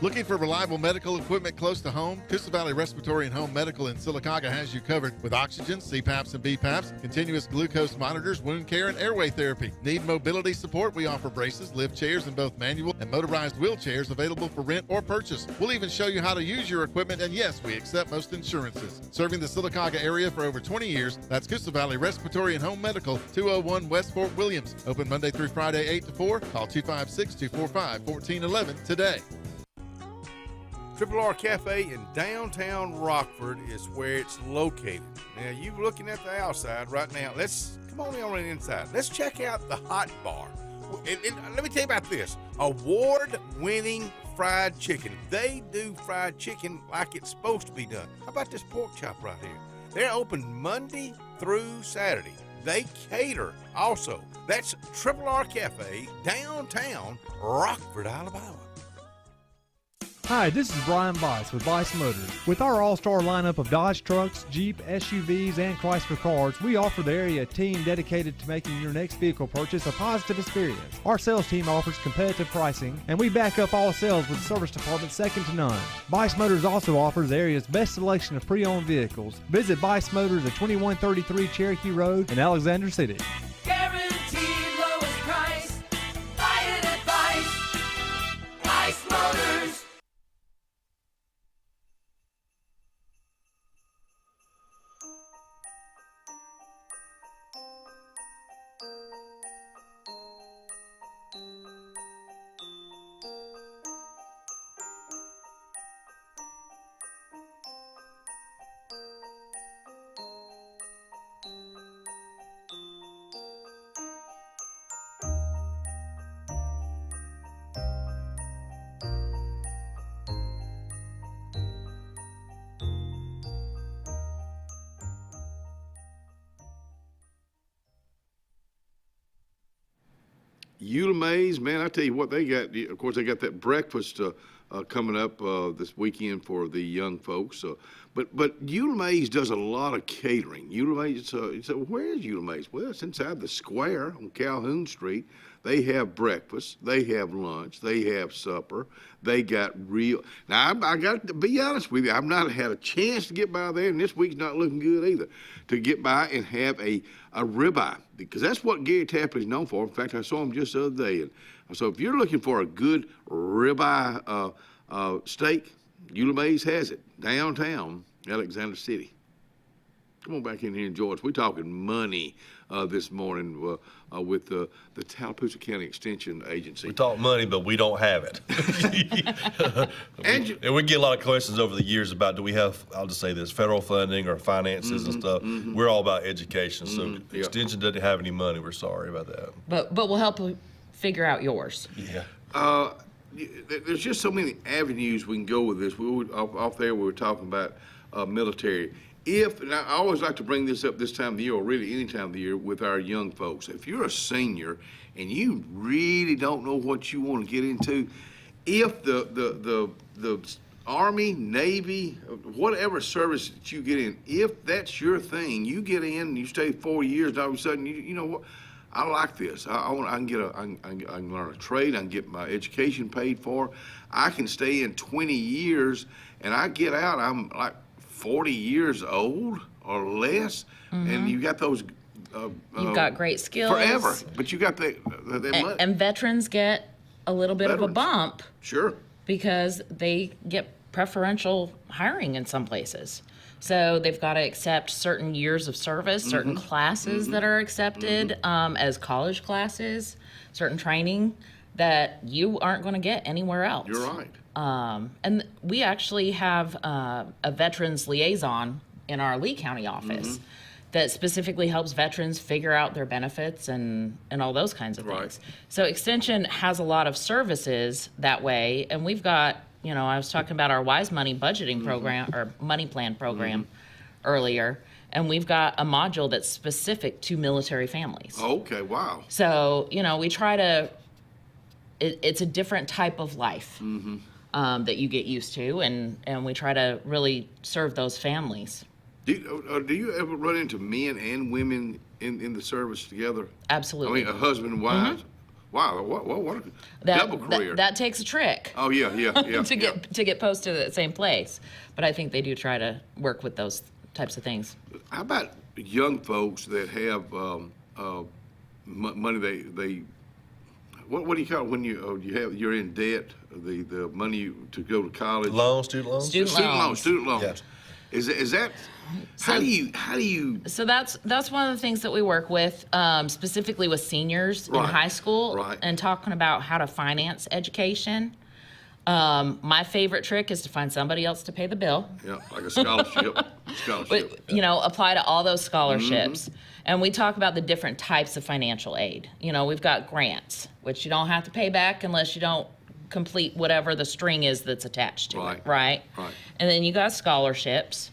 Looking for reliable medical equipment close to home? Coosa Valley Respiratory and Home Medical in Sylacauga has you covered with oxygen, CPAPs and BPAPs, continuous glucose monitors, wound care, and airway therapy. Need mobility support? We offer braces, lift chairs, and both manual and motorized wheelchairs available for rent or purchase. We'll even show you how to use your equipment, and yes, we accept most insurances. Serving the Sylacauga area for over 20 years, that's Coosa Valley Respiratory and Home Medical, 201 West Fort Williams. Open Monday through Friday, 8 to 4. Call 256-245-1411 today. Triple R Cafe in downtown Rockford is where it's located. Now, you looking at the outside right now. Come on the inside. Let's check out the hot bar. And let me tell you about this. Award-winning fried chicken. They do fried chicken like it's supposed to be done. How about this pork chop right here? They're open Monday through Saturday. They cater also. That's Triple R Cafe, downtown Rockford, Alabama. Hi, this is Brian Bice with Bice Motors. With our all-star lineup of Dodge trucks, Jeep, SUVs, and Chrysler cars, we offer the area a team dedicated to making your next vehicle purchase a positive experience. Our sales team offers competitive pricing, and we back up all sales with a service department second to none. Bice Motors also offers the area's best selection of pre-owned vehicles. Visit Bice Motors at 2133 Cherokee Road in Alexander City. Guaranteed lowest price. Buy it at Bice Motors. Mays, man, I tell you what, they got, of course, they got that breakfast coming up this weekend for the young folks. But Mays does a lot of catering. Mays, you say, well, where is Mays? Well, it's inside the square on Calhoun Street. They have breakfast, they have lunch, they have supper. They got real. Now, I got to be honest with you, I've not had a chance to get by there, and this week's not looking good either, to get by and have a ribeye, because that's what Gary Tapley's known for. In fact, I saw him just the other day. And so if you're looking for a good ribeye steak, Mays has it, downtown Alexander City. Come on back in here and join us. We're talking money this morning with the Tallapoosa County Extension Agency. We talk money, but we don't have it. And we get a lot of questions over the years about, do we have, I'll just say this, federal funding or finances and stuff. We're all about education, so Extension doesn't have any money. We're sorry about that. But we'll help you figure out yours. Yeah. There's just so many avenues we can go with this. Off there, we were talking about military. And I always like to bring this up this time of the year, or really any time of the year, with our young folks. If you're a senior and you really don't know what you want to get into, if the Army, Navy, whatever service that you get in, if that's your thing, you get in and you stay 4 years, and all of a sudden, you know what? I like this. I can learn a trade. I can get my education paid for. I can stay in 20 years, and I get out. I'm like 40 years old or less, and you got those. You've got great skills forever, but you got that money. And veterans get a little bit of a bump. Sure. Because they get preferential hiring in some places. So they've got to accept certain years of service, certain classes that are accepted as college classes, certain training that you aren't going to get anywhere else. You're right. And we actually have a veterans liaison in our Lee County office that specifically helps veterans figure out their benefits and all those kinds of things. Right. So Extension has a lot of services that way, and we've got, I was talking about our Wise Money budgeting program or money plan program earlier, and we've got a module that's specific to military families. Okay, wow. So, we try to, it's a different type of life that you get used to, and we try to really serve those families. Do you ever run into men and women in the service together? Absolutely. I mean, a husband and wife. Wow, what a double career. That takes a trick. Oh yeah. to get posted at the same place, but I think they do try to work with those types of things. How about young folks that have money? They what do you call it when you're in debt? The money to go to college. Student loans. Student loans. Yeah. Is that? How do you? So that's one of the things that we work with, specifically with seniors in high school, and talking about how to finance education. My favorite trick is to find somebody else to pay the bill. Yeah, like a scholarship. But, apply to all those scholarships. And we talk about the different types of financial aid. We've got grants, which you don't have to pay back unless you don't complete whatever the string is that's attached to it, right? And then you got scholarships,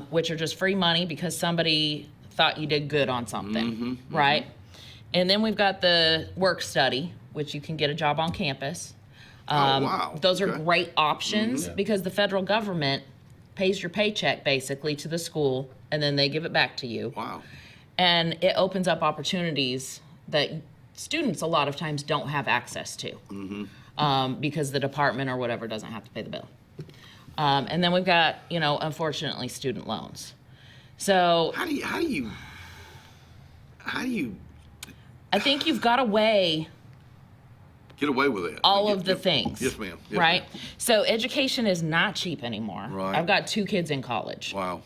which are just free money because somebody thought you did good on something, right? And then we've got the work study, which you can get a job on campus. Wow. Those are Okay. great options Mhm. because the federal government pays your paycheck basically to the school, and then they give it back to you. Wow. And it opens up opportunities that students a lot of times don't have access to because the department or whatever doesn't have to pay the bill. And then we've got, unfortunately, student loans. So How do you I think you've got to weigh get away with that? all of the things. Yes, ma'am. Yes, right? ma'am. So education is not cheap anymore. Right. I've got 2 kids in college. Wow.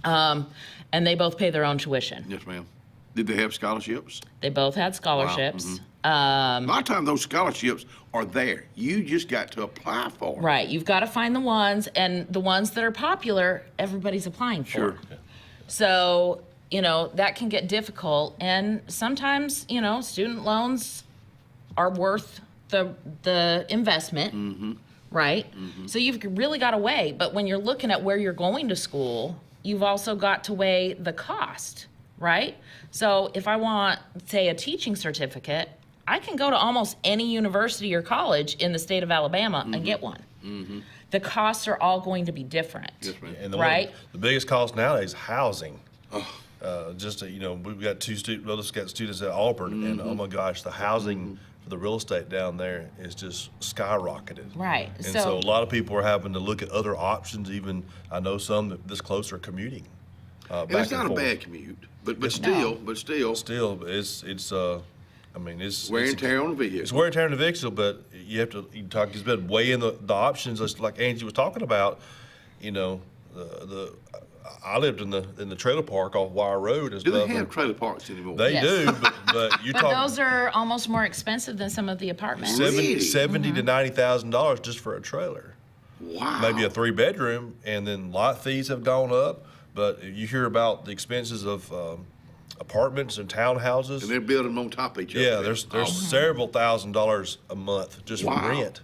And they both pay their own tuition. Yes, ma'am. Did they have scholarships? They both had scholarships. Wow. A lot of times those scholarships are there. You just got to apply for them. Right. You've got to find the ones, and the ones that are popular, everybody's applying for. Sure. So, that can get difficult. And sometimes, student loans are worth the investment, right? So you've really got to weigh. But when you're looking at where you're going to school, you've also got to weigh the cost, right? So if I want, say, a teaching certificate, I can go to almost any university or college in the state of Alabama and get one. The costs are all going to be different. Yes, ma'am. And Right. the biggest cost nowadays is housing. We've got students at Auburn, and oh my gosh, the housing for the real estate down there is just skyrocketed. Right. And so a lot of people are having to look at other options. Even I know some that this close are commuting. And back it's not a forth. bad commute, but still, it's wear and tear on the vehicle. It's wear and tear on the vehicle, but it's been weighing the options, just like Angie was talking about. I lived in the trailer park off Wire Road and Do stuff. they have trailer parks anymore? They Yes. do, but you're But talking those are almost more expensive than some of the apartments. $70,000 to $90,000 just for a trailer. Wow. Maybe a 3-bedroom, and then lot fees have gone up. But you hear about the expenses of apartments and townhouses. And they're building them on top of each other. Yeah, there's several $1,000s a month just for rent.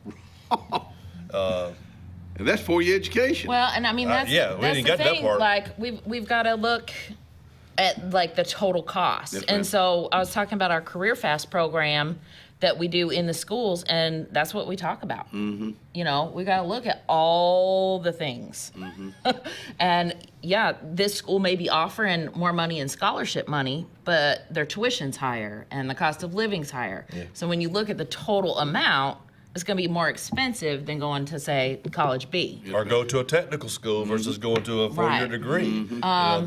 And that's for your education. Well, and I mean that's yeah, we that's didn't the get that thing. part. Like we've got to look at like the total cost. Yes, and ma'am. so I was talking about our Career Fast program that we do in the schools, and that's what we talk about. We got to look at all the things. And yeah, this school may be offering more money in scholarship money, but their tuition's higher and the cost of living's higher. Yeah. So when you look at the total amount, it's going to be more expensive than going to, say, college B. Or go to a technical school versus going to a 4-year Right. degree.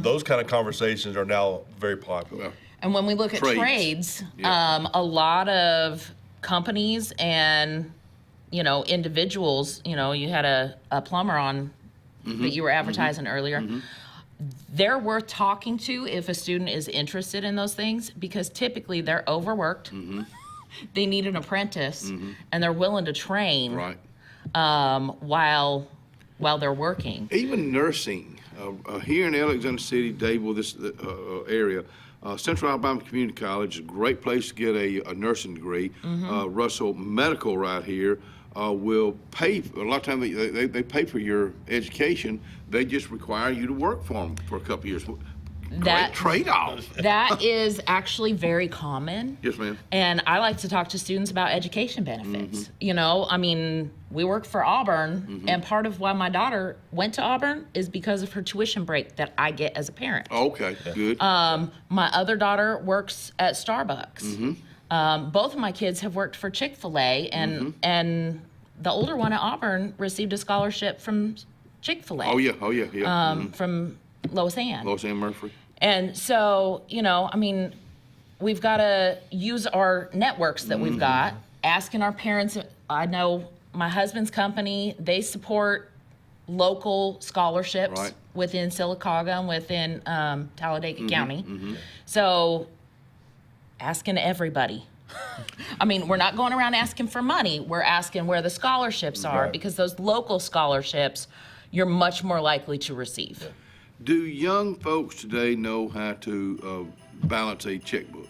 Those kind of conversations are now very popular. And when we look at trades, a lot of companies and, individuals, you had a plumber on that you were advertising earlier. They're worth talking to if a student is interested in those things because typically they're overworked. They need an apprentice and they're willing to train while they're working. Even nursing, here in Alexander City, Dadeville, this area, Central Alabama Community College is a great place to get a nursing degree. Russell Medical right here will pay, a lot of times they pay for your education. They just require you to work for them for a couple years. Great trade-off. That is actually very common. Yes, ma'am. And I like to talk to students about education benefits. We work for Auburn, and part of why my daughter went to Auburn is because of her tuition break that I get as a parent. Okay, good. My other daughter works at Starbucks. Both of my kids have worked for Chick-fil-A, and the older one at Auburn received a scholarship from Chick-fil-A. Oh, yeah. From Lois Ann. Lois Ann Murphy. And so, we've got to use our networks that we've got, asking our parents. I know my husband's company, they support local scholarships within Sylacauga and within Talladega County. So, asking everybody. We're not going around asking for money. We're asking where the scholarships are because those local scholarships, you're much more likely to receive. Do young folks today know how to balance a checkbook?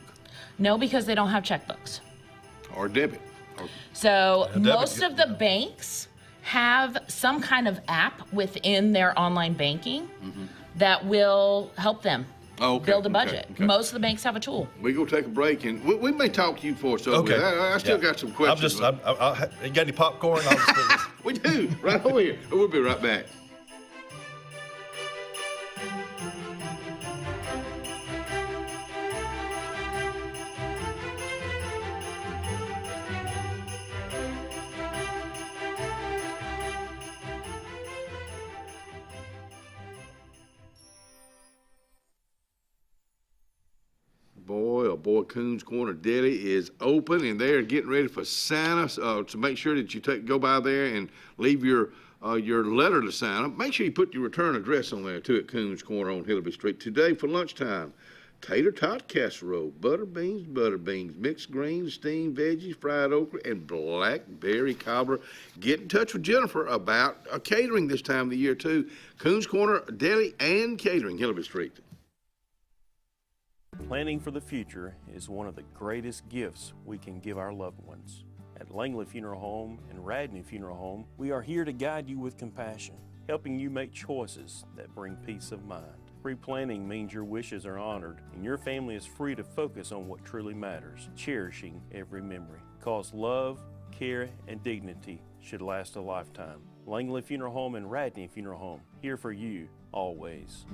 No, because they don't have checkbooks. Or debit? So most of the banks have some kind of app within their online banking that will help them build a budget. Most of the banks have a tool. We're going to take a break, and we may talk to you for so. Okay. I still got some questions. You got any popcorn? We do, right over here. We'll be right back. Boy, Coons Corner Deli is open, and they're getting ready for Santa. To make sure that you go by there and leave your letter to Santa. Make sure you put your return address on there too at Coons Corner on Hillary Street. Today for lunchtime, tater tot casserole, butter beans, mixed greens, steamed veggies, fried okra, and blackberry cobbler. Get in touch with Jennifer about catering this time of the year too. Coons Corner Deli and Catering, Hillary Street. Planning for the future is one of the greatest gifts we can give our loved ones. At Langley Funeral Home and Radney Funeral Home, we are here to guide you with compassion, helping you make choices that bring peace of mind. Pre-planning means your wishes are honored and your family is free to focus on what truly matters, cherishing every memory. Because love, care, and dignity should last a lifetime. Langley Funeral Home and Radney Funeral Home, here for you, always.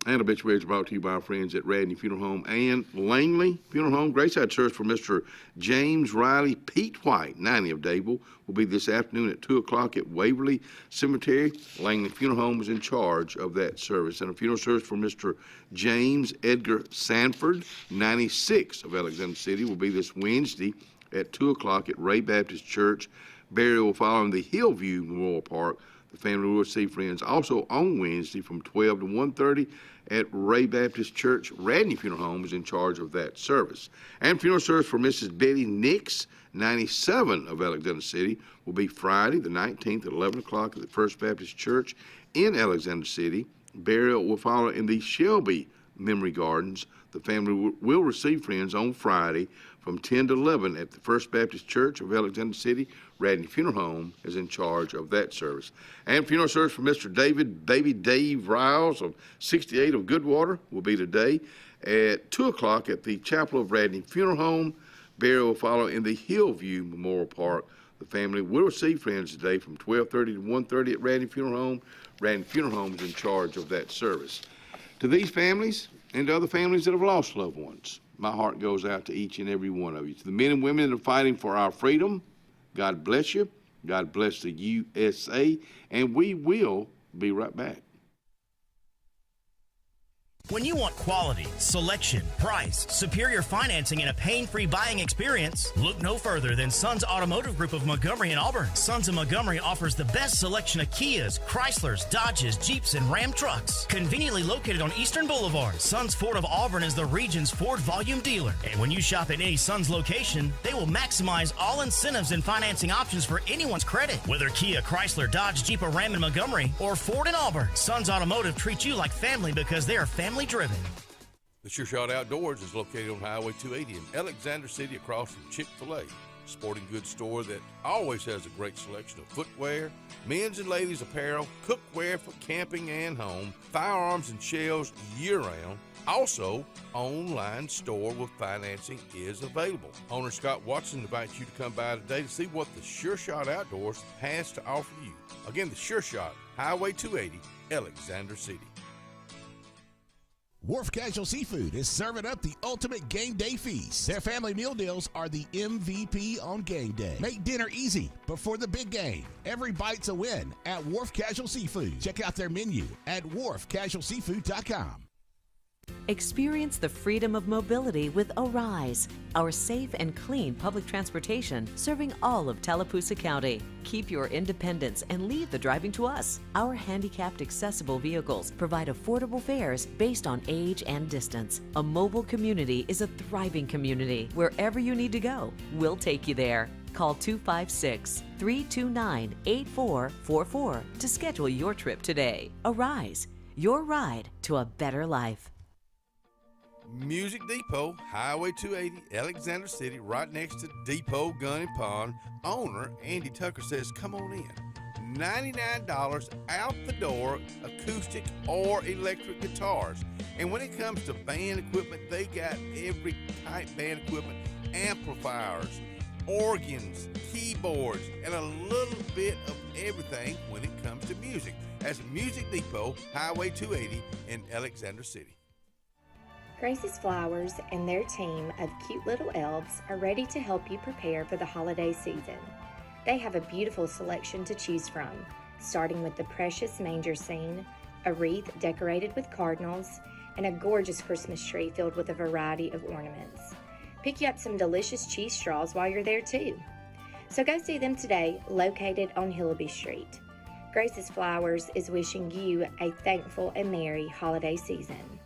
And Obituary is brought to you by our friends at Radney Funeral Home and Langley Funeral Home. Graveside search for Mr. James Riley Pete White, 90 of Dable, will be this afternoon at 2 o'clock at Waverly Cemetery. Langley Funeral Home is in charge of that service. And a funeral service for Mr. James Edgar Sanford, 96 of Alexander City, will be this Wednesday at 2 o'clock at Ray Baptist Church. Burial will follow in the Hillview Memorial Park. The family will see friends also on Wednesday from 12 to 1:30 at Ray Baptist Church. Radney Funeral Home is in charge of that service. And funeral service for Mrs. Betty Nix, 97 of Alexander City, will be Friday the 19th at 11 o'clock at the First Baptist Church in Alexander City. Burial will follow in the Shelby Memory Gardens. The family will receive friends on Friday from 10 to 11 at the First Baptist Church of Alexander City. Radney Funeral Home is in charge of that service. And funeral service for Mr. Baby Dave Riles of 68 of Goodwater will be today at 2 o'clock at the Chapel of Radney Funeral Home. Burial will follow in the Hillview Memorial Park. The family will receive friends today from 12:30 to 1:30 at Radney Funeral Home. Radney Funeral Home is in charge of that service. To these families and to other families that have lost loved ones, my heart goes out to each and every one of you. To the men and women that are fighting for our freedom, God bless you. God bless the USA. And we will be right back. When you want quality, selection, price, superior financing, and a pain-free buying experience, look no further than Sons Automotive Group of Montgomery and Auburn. Sons of Montgomery offers the best selection of Kias, Chryslers, Dodges, Jeeps, and Ram trucks. Conveniently located on Eastern Boulevard, Sons Ford of Auburn is the region's Ford volume dealer. And when you shop at any Sons location, they will maximize all incentives and financing options for anyone's credit. Whether Kia, Chrysler, Dodge, Jeep, or Ram in Montgomery, or Ford in Auburn, Sons Automotive treats you like family because they are family driven. The Sure Shot Outdoors is located on Highway 280 in Alexander City across from Chick-fil-A. Sporting goods store that always has a great selection of footwear, men's and ladies apparel, cookware for camping and home, firearms and shells year-round. Also, online store with financing is available. Owner Scott Watson invites you to come by today to see what the Sure Shot Outdoors has to offer you. Again, the Sure Shot, Highway 280, Alexander City. Wharf Casual Seafood is serving up the ultimate game day feast. Their family meal deals are the MVP on game day. Make dinner easy before the big game. Every bite's a win at Wharf Casual Seafood. Check out their menu at wharfcasualseafood.com. Experience the freedom of mobility with Arise, our safe and clean public transportation serving all of Tallapoosa County. Keep your independence and leave the driving to us. Our handicapped accessible vehicles provide affordable fares based on age and distance. A mobile community is a thriving community. Wherever you need to go, we'll take you there. Call 256-329-8444 to schedule your trip today. Arise, your ride to a better life. Music Depot, Highway 280, Alexander City, right next to Depot Gun and Pond. Owner Andy Tucker says, come on in. $99 out the door, acoustic or electric guitars. And when it comes to band equipment, they got every type band equipment, amplifiers, organs, keyboards, and a little bit of everything when it comes to music. That's Music Depot, Highway 280 in Alexander City. Grace's Flowers and their team of cute little elves are ready to help you prepare for the holiday season. They have a beautiful selection to choose from, starting with the precious manger scene, a wreath decorated with cardinals, and a gorgeous Christmas tree filled with a variety of ornaments. Pick you up some delicious cheese straws while you're there too. So go see them today, located on Hillaby Street. Grace's Flowers is wishing you a thankful and merry holiday season.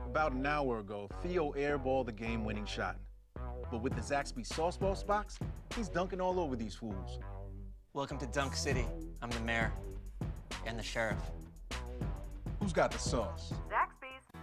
About an hour ago, Theo airballed the game-winning shot. But with the Zaxby Sauce Boss box, he's dunking all over these fools. Welcome to Dunk City. I'm the mayor and the sheriff. Who's got the sauce?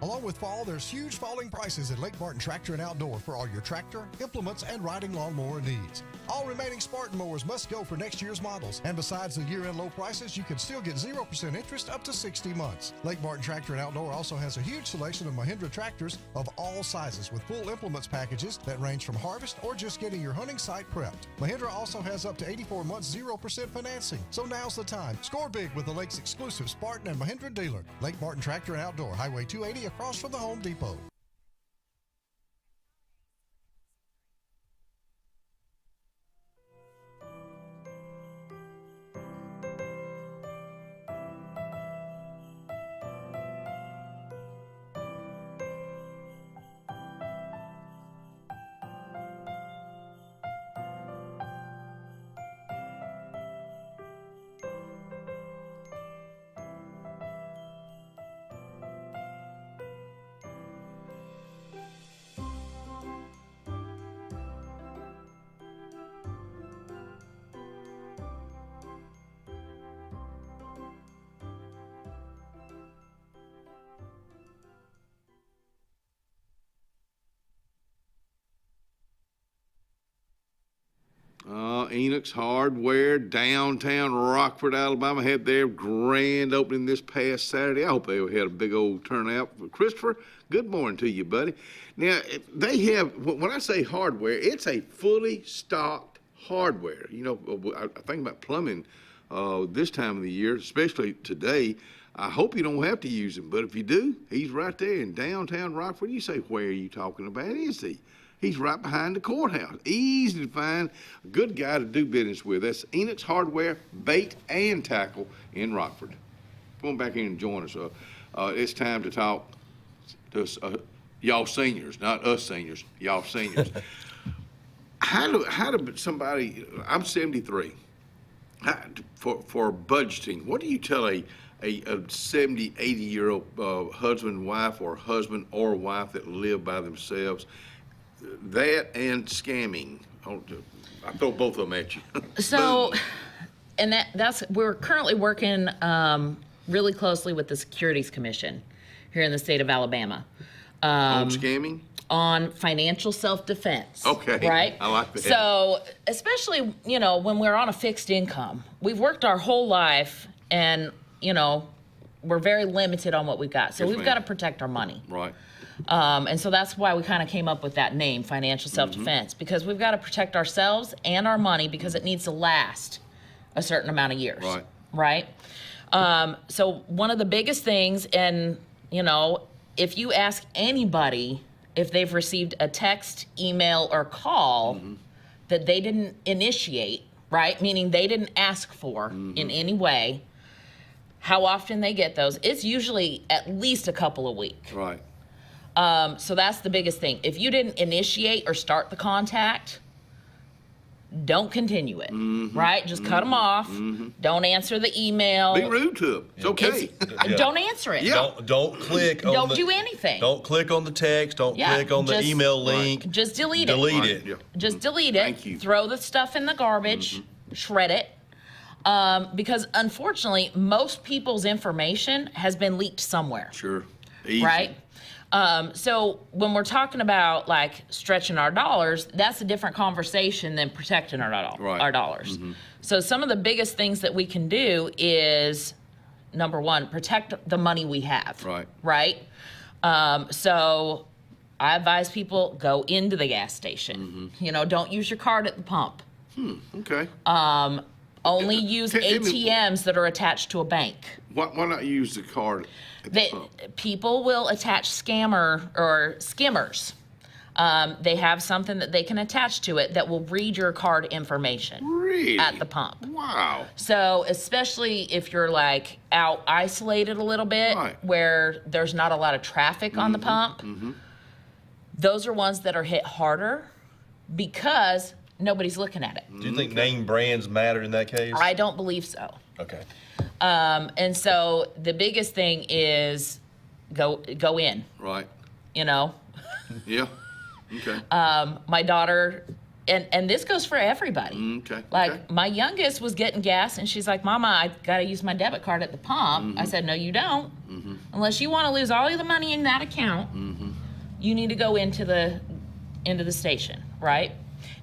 Along with fall, there's huge falling prices at Lake Martin Tractor and Outdoor for all your tractor, implements, and riding lawnmower needs. All remaining Spartan mowers must go for next year's models. And besides the year-end low prices, you can still get 0% interest up to 60 months. Lake Martin Tractor and Outdoor also has a huge selection of Mahindra tractors of all sizes with full implements packages that range from harvest or just getting your hunting site prepped. Mahindra also has up to 84 months 0% financing. So now's the time. Score big with the Lake's exclusive Spartan and Mahindra dealer. Lake Martin Tractor and Outdoor, Highway 280 across from the Home Depot. Enoch's Hardware, downtown Rockford, Alabama, had their grand opening this past Saturday. I hope they had a big old turnout. Christopher, good morning to you, buddy. Now, they have, when I say hardware, it's a fully stocked hardware. You know, I think about plumbing this time of the year, especially today. I hope you don't have to use him, but if you do, he's right there in downtown Rockford. You say, where are you talking about? Is he? He's right behind the courthouse. Easy to find, a good guy to do business with. That's Enoch's Hardware, Bait and Tackle in Rockford. Come on back in and join us. It's time to talk to y'all seniors, not us seniors, y'all seniors. How do somebody, I'm 73, for budgeting, what do you tell a 70, 80-year-old husband, wife, or husband or wife that live by themselves? That and scamming. I throw both of them at you. So, and that's we're currently working really closely with the Securities Commission here in the state of Alabama. On scamming? On financial self-defense. Okay. Right? I like that. So, especially, you know, when we're on a fixed income, we've worked our whole life and, you know, we're very limited on what we've got. So Yes, we've ma'am. got to protect our money. Right. And so that's why we kind of came up with that name, financial self-defense, because we've got to protect ourselves and our money because it needs to last a certain amount of years. Right. Right? So one of the biggest things, and, you know, if you ask anybody if they've received a text, email, or call that they didn't initiate, right, meaning they didn't ask for in any way, how often they get those, it's usually at least a couple a week. Right. So that's the biggest thing. If you didn't initiate or start the contact, don't continue it, right? Just cut them off. Don't answer the email. Be rude to them. It's okay. Don't answer it. Don't click on Don't do anything. Don't click on the text. Don't click on the email link. Just delete it. Delete it. Just delete it. Thank you. Throw the stuff in the garbage. Shred it. Because unfortunately, most people's information has been leaked somewhere. Sure. Easy. Right? So when we're talking about like stretching our dollars, that's a different conversation than protecting our dollars. So some of the biggest things that we can do is, number one, protect the money we have. Right? So I advise people go into the gas station. You know, don't use your card at the pump. Okay. Only use ATMs that are attached to a bank. Why not use the card at the pump? People will attach skimmers. They have something that they can attach to it that will read your card information at the pump. Wow. So especially if you're like out isolated a little bit where there's not a lot of traffic on the pump, those are ones that are hit harder because nobody's looking at it. Do you think name brands matter in that case? I don't believe so. Okay. And so the biggest thing is go in. Right. You know? Yeah. Okay. My daughter, and this goes for everybody. Okay. Like my youngest was getting gas and she's like, Mama, I gotta use my debit card at the pump. I said, no, you don't. Unless you wanna lose all of the money in that account, you need to go into the station, right?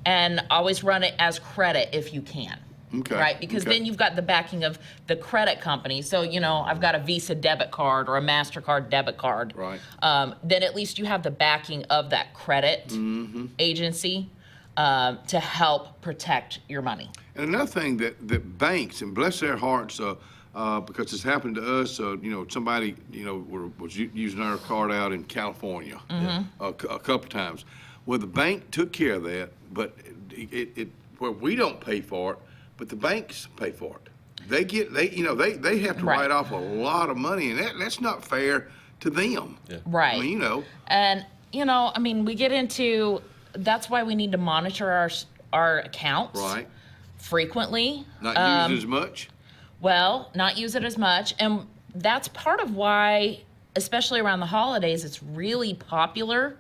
And always run it as credit if you can. Okay. Right? Because then you've got the backing of the credit company. So, you know, I've got a Visa debit card or a MasterCard debit card. Right. Then at least you have the backing of that credit agency to help protect your money. And another thing that banks, and bless their hearts, because it's happened to us, you know, somebody, you know, was using our card out in California a couple times. Well, the bank took care of that, but it where we don't pay for it, but the banks pay for it. They have to write off a lot of money, and that's not fair to them. Right. I mean, you know. And, you know, I mean, we get into, that's why we need to monitor our accounts frequently. Not use it as much? Well, not use it as much. And that's part of why, especially around the holidays, it's really popular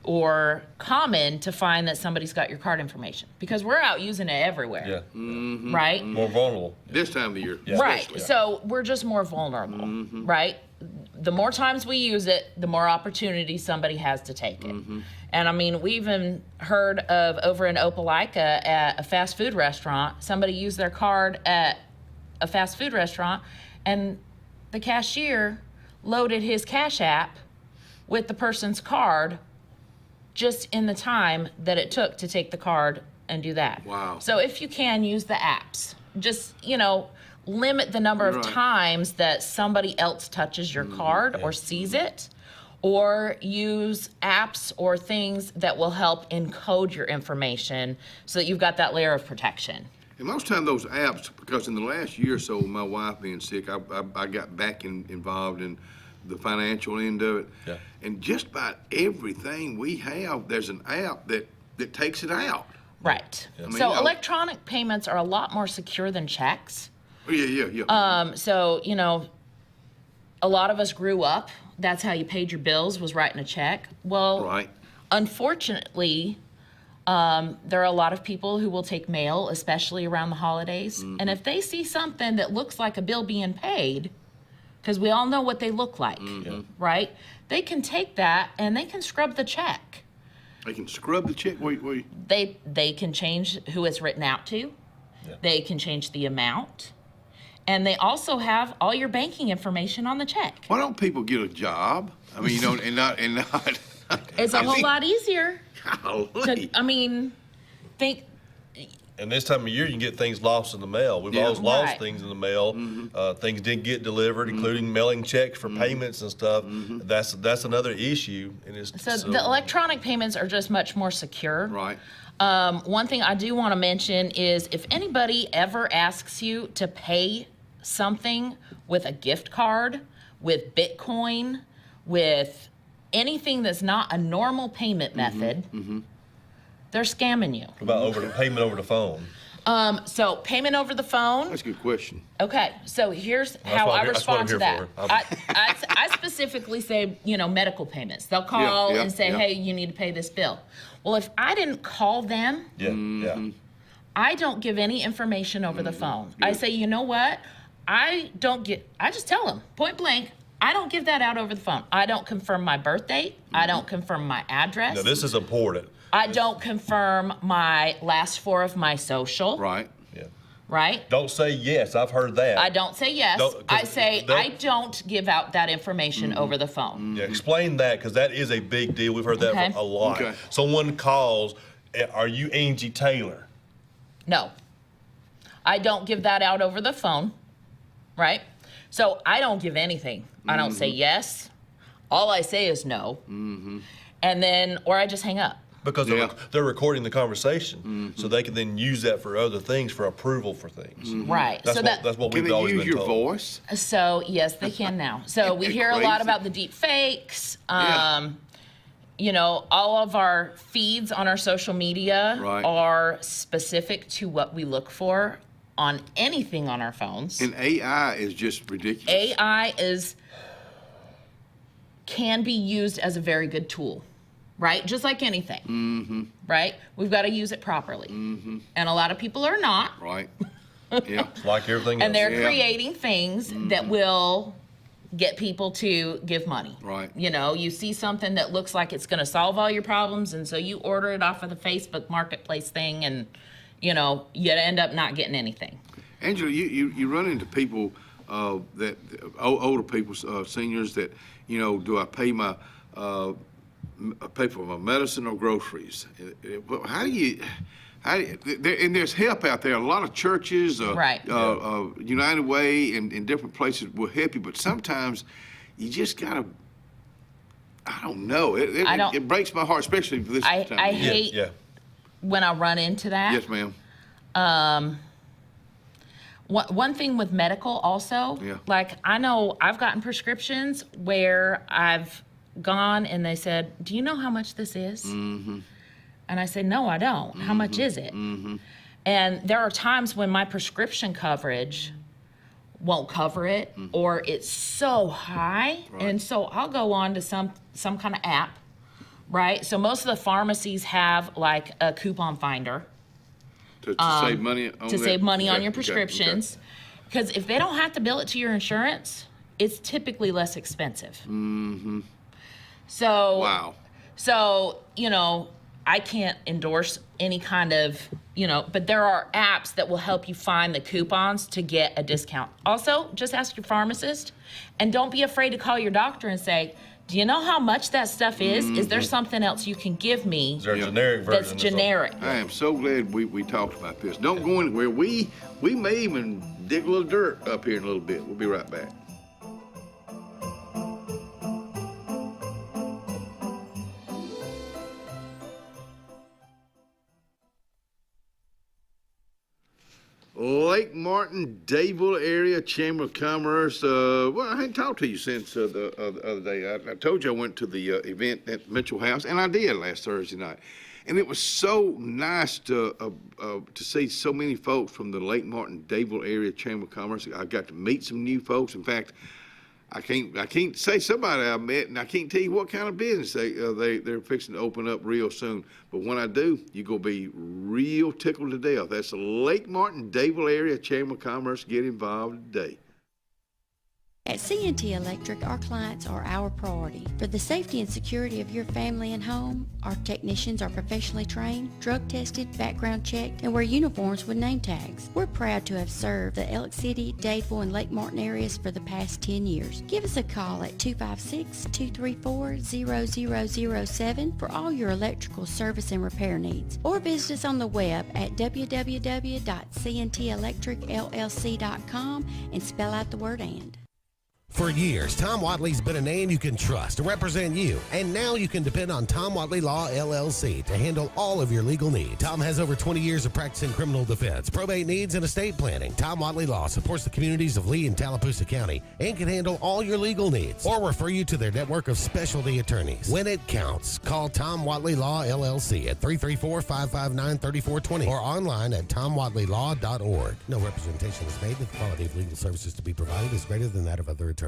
or common to find that somebody's got your card information because we're out using it everywhere. Right? More vulnerable. This time of the year. Right. So we're just more vulnerable, right? The more times we use it, the more opportunity somebody has to take it. And I mean, we even heard of over in Opelika at a fast food restaurant, somebody used their card at a fast food restaurant and the cashier loaded his Cash App with the person's card just in the time that it took to take the card and do that. Wow. So if you can, use the apps. Just, you know, limit the number of times that somebody else touches your card or sees it, or use apps or things that will help encode your information so that you've got that layer of protection. And most time those apps, because in the last year or so, my wife being sick, I got back involved in the financial end of it. Yeah. And just about everything we have, there's an app that takes it out. Right. I mean, So you know, electronic payments are a lot more secure than checks. Yeah. So, you know, a lot of us grew up, that's how you paid your bills, was writing a check. Well, unfortunately, there are a lot of people who will take mail, especially around the holidays. And if they see something that looks like a bill being paid, because we all know what they look like, right? They can take that and they can scrub the check. They can scrub the check? Wait. They can change who it's written out to. They can change the amount. And they also have all your banking information on the check. Why don't people get a job? I mean, you know, and not. It's a whole lot easier. Golly. I mean, think. And this time of year, you can get things lost in the mail. We've always lost things in the mail. Things didn't get delivered, including mailing checks for payments and stuff. That's another issue. And So the electronic payments are just much more secure. Right. One thing I do want to mention is if anybody ever asks you to pay something with a gift card, with Bitcoin, with anything that's not a normal payment method, they're scamming you. About payment over the phone. So payment over the phone. That's a good question. Okay, so here's how I respond to that. I specifically say, you know, medical payments. They'll call and say, hey, you need to pay this bill. Well, if I didn't call them, I don't give any information over the phone. I say, you know what? I just tell them point blank, I don't give that out over the phone. I don't confirm my birth date. I don't confirm my address. Now, this is important. I don't confirm my last four of my social. Right. Yeah. Right? Don't say yes. I've heard that. I don't say yes. I say I don't give out that information over the phone. Yeah, explain that, because that is a big deal. We've heard that Okay. a lot. Okay. Someone calls, are you Angie Taylor? No. I don't give that out over the phone. Right? So I don't give anything. I don't say yes. All I say is no. And then, or I just hang up. Because they're recording the conversation, so they can then use that for other things, for approval for things. Right. That's, So that's what Can we've they always use been your told. voice? So yes, they can now. So we hear a lot about the deep fakes. You know, all of our feeds on our social media are specific to what we look for on anything on our phones. And AI is just ridiculous. AI can be used as a very good tool, right? Just like anything, right? We've got to use it properly. And a lot of people are not. Right. Yeah. Like everything else. And they're creating things that will get people to give money. Right. You know, you see something that looks like it's going to solve all your problems, and so you order it off of the Facebook Marketplace thing, and, you know, you end up not getting anything. Angela, you run into people that older people, seniors that, you know, do I pay my pay for my medicine or groceries? How do you? And there's help out there. A lot of churches, United Way, and different places will help you. But sometimes you just gotta. I don't know. It breaks my heart, especially for this time. I hate when I run into that. Yes, ma'am. One thing with medical also, like I know I've gotten prescriptions where I've gone and they said, "Do you know how much this is?" And I said, "No, I don't. How much is it?" And there are times when my prescription coverage won't cover it, or it's so high, and so I'll go on to some kind of app, right? So most of the pharmacies have like a coupon finder. To save money on save money on your prescriptions, because if they don't have to bill it to your insurance, it's typically less expensive. So So you know, I can't endorse any kind of, you know, but there are apps that will help you find the coupons to get a discount. Also, just ask your pharmacist, and don't be afraid to call your doctor and say, "Do you know how much that stuff is? Is there something else you can give me?" Is there a generic version? That's generic. I am so glad we talked about this. Don't go anywhere. We may even dig a little dirt up here in a little bit. We'll be right back. Lake Martin, Dadeville area, Chamber of Commerce. Well, I hadn't talked to you since the other day. I told you I went to the event at Mitchell House, and I did last Thursday night. And it was so nice to see so many folks from the Lake Martin, Dadeville area Chamber of Commerce. I got to meet some new folks. In fact, I can't say somebody I met, and I can't tell you what kind of business they're fixing to open up real soon. But when I do, you're gonna be real tickled to death. That's the Lake Martin, Dadeville area Chamber of Commerce. Get involved today. At C&T Electric, our clients are our priority. For the safety and security of your family and home, our technicians are professionally trained, drug tested, background checked, and wear uniforms with name tags. We're proud to have served the Elk City, Dadeville, and Lake Martin areas for the past 10 years. Give us a call at 256-234-0007 for all your electrical service and repair needs, or visit us on the web at www.cntelectricllc.com and spell out the word "and." For years, Tom Watley's been a name you can trust to represent you, and now you can depend on Tom Watley Law, LLC to handle all of your legal needs. Tom has over 20 years of practice in criminal defense, probate needs, and estate planning. Tom Watley Law supports the communities of Lee and Tallapoosa County and can handle all your legal needs or refer you to their network of specialty attorneys. When it counts, call Tom Watley Law, LLC at 334-559-3420 or online at tomwatleylaw.org. No representation is made that the quality of legal services to be provided is greater than that of other attorneys.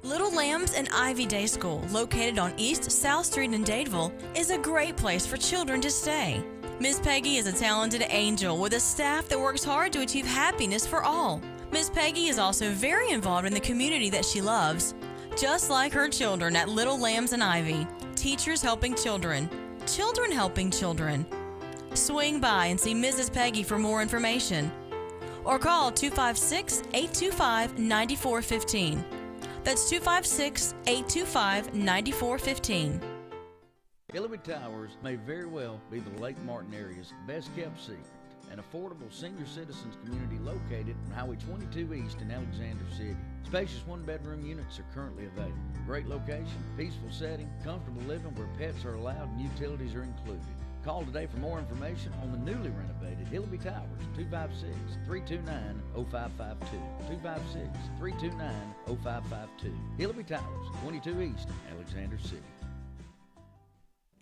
Little Lambs and Ivy Day School, located on East South Street in Dadeville, is a great place for children to stay. Miss Peggy is a talented angel with a staff that works hard to achieve happiness for all. Miss Peggy is also very involved in the community that she loves. Just like her children at Little Lambs and Ivy, teachers helping children, children helping children. Swing by and see Mrs. Peggy for more information. Or call 256-825-9415. That's 256-825-9415. Hillary Towers may very well be the Lake Martin area's best kept secret. An affordable senior citizens community located on Highway 22 East in Alexander City. Spacious one-bedroom units are currently available. Great location, peaceful setting, comfortable living where pets are allowed and utilities are included. Call today for more information on the newly renovated Hillary Towers, 256-329-0552. 256-329-0552. Hillary Towers, 22 East, Alexander City.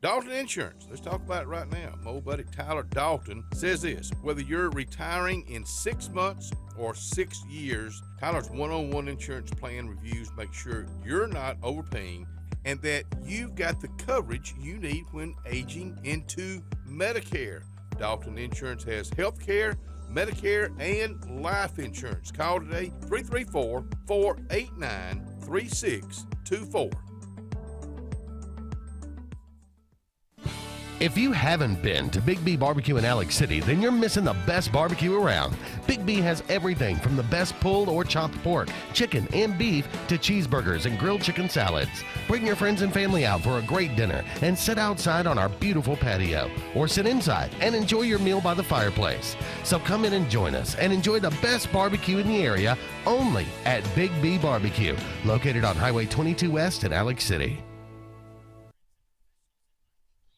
Dalton Insurance, let's talk about it right now. My old buddy Tyler Dalton says this: whether you're retiring in 6 months or 6 years, Tyler's one-on-one insurance plan reviews make sure you're not overpaying and that you've got the coverage you need when aging into Medicare. Dalton Insurance has health care, Medicare, and life insurance. Call today, 334-489-3624. If you haven't been to Big B Barbecue in Alex City, then you're missing the best barbecue around. Big B has everything from the best pulled or chopped pork, chicken, and beef to cheeseburgers and grilled chicken salads. Bring your friends and family out for a great dinner and sit outside on our beautiful patio, or sit inside and enjoy your meal by the fireplace. So come in and join us and enjoy the best barbecue in the area only at Big B Barbecue, located on Highway 22 West in Alex City.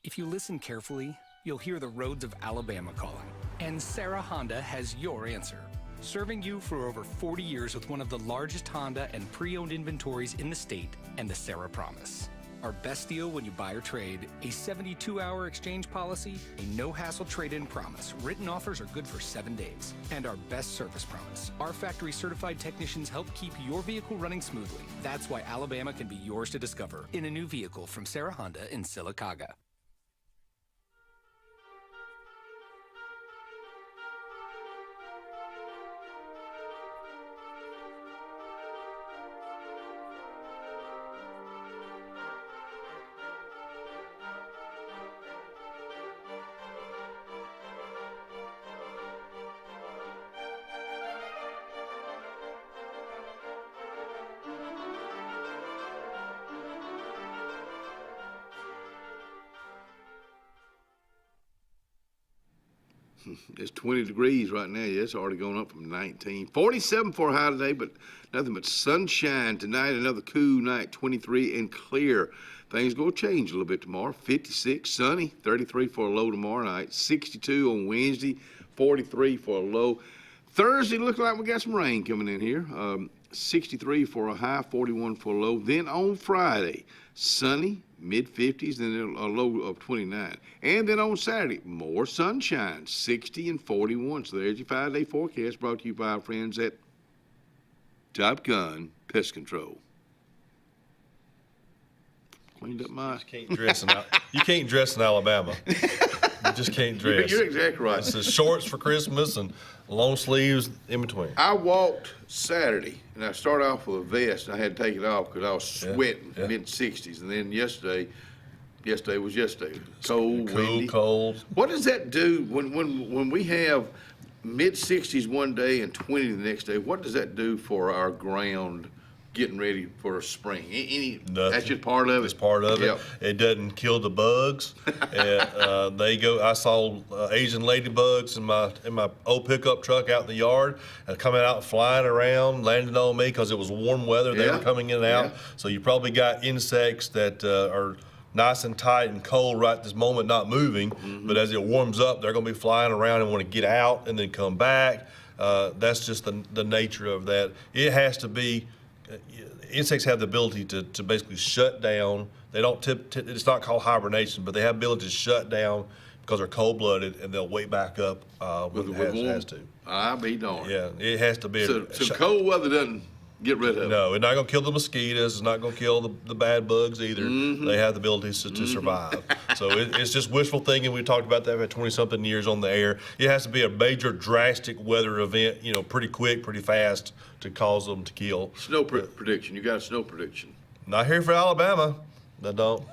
If you listen carefully, you'll hear the roads of Alabama calling. And Sarah Honda has your answer. Serving you for over 40 years with one of the largest Honda and pre-owned inventories in the state, and the Sarah Promise. Our best deal when you buy or trade, a 72-hour exchange policy, a no-hassle trade-in promise. Written offers are good for 7 days. And our best service promise. Our factory-certified technicians help keep your vehicle running smoothly. That's why Alabama can be yours to discover in a new vehicle from Sarah Honda in Sylacauga. It's 20 degrees right now. Yeah, it's already going up from 19. 47 for a high today, but nothing but sunshine tonight. Another cool night, 23 and clear. Things going to change a little bit tomorrow. 56, sunny, 33 for a low tomorrow night. 62 on Wednesday, 43 for a low. Thursday, looks like we got some rain coming in here. 63 for a high, 41 for a low. Then on Friday, sunny, mid-50s, then a low of 29. And then on Saturday, more sunshine, 60 and 41. So there's your 5-day forecast, brought to you by our friends at Top Gun Pest Control. Cleaned up my... You can't dress in Alabama. You just can't dress. You're exactly right. It's the shorts for Christmas and long sleeves in between. I walked Saturday, and I started off with a vest, and I had to take it off because I was sweating, mid-60s. And then yesterday was yesterday. Cold, windy. Cold. What does that do when we have mid-60s one day and 20 the next day? What does that do for our ground getting ready for spring? Nothing. That's just part of it? It's part of Yep. it. It doesn't kill the bugs. And, I saw Asian ladybugs in my old pickup truck out in the yard, coming out flying around, landing on me because it was warm weather. They were coming in and out. Yeah. So you probably got insects that are nice and tight and cold right this moment, not moving. Mm-hmm. But as it warms up, they're going to be flying around and want to get out and then come back. That's just the nature of that. It has to be. Insects have the ability to basically shut down. They don't it's not called hibernation, but they have the ability to shut down because they're cold-blooded, and they'll wake back up when it has to. I'll be darned. Yeah, it has to be. So cold weather doesn't Get rid of it. No, it's not going to kill the mosquitoes. It's not going to kill the bad bugs either. Mm-hmm. They have the ability to survive. So it's just wishful thinking. We talked about that for 20-something years on the air. It has to be a major, drastic weather event, pretty quick, pretty fast to cause them to kill. Snow prediction. You got a snow prediction. Not here for Alabama. I don't.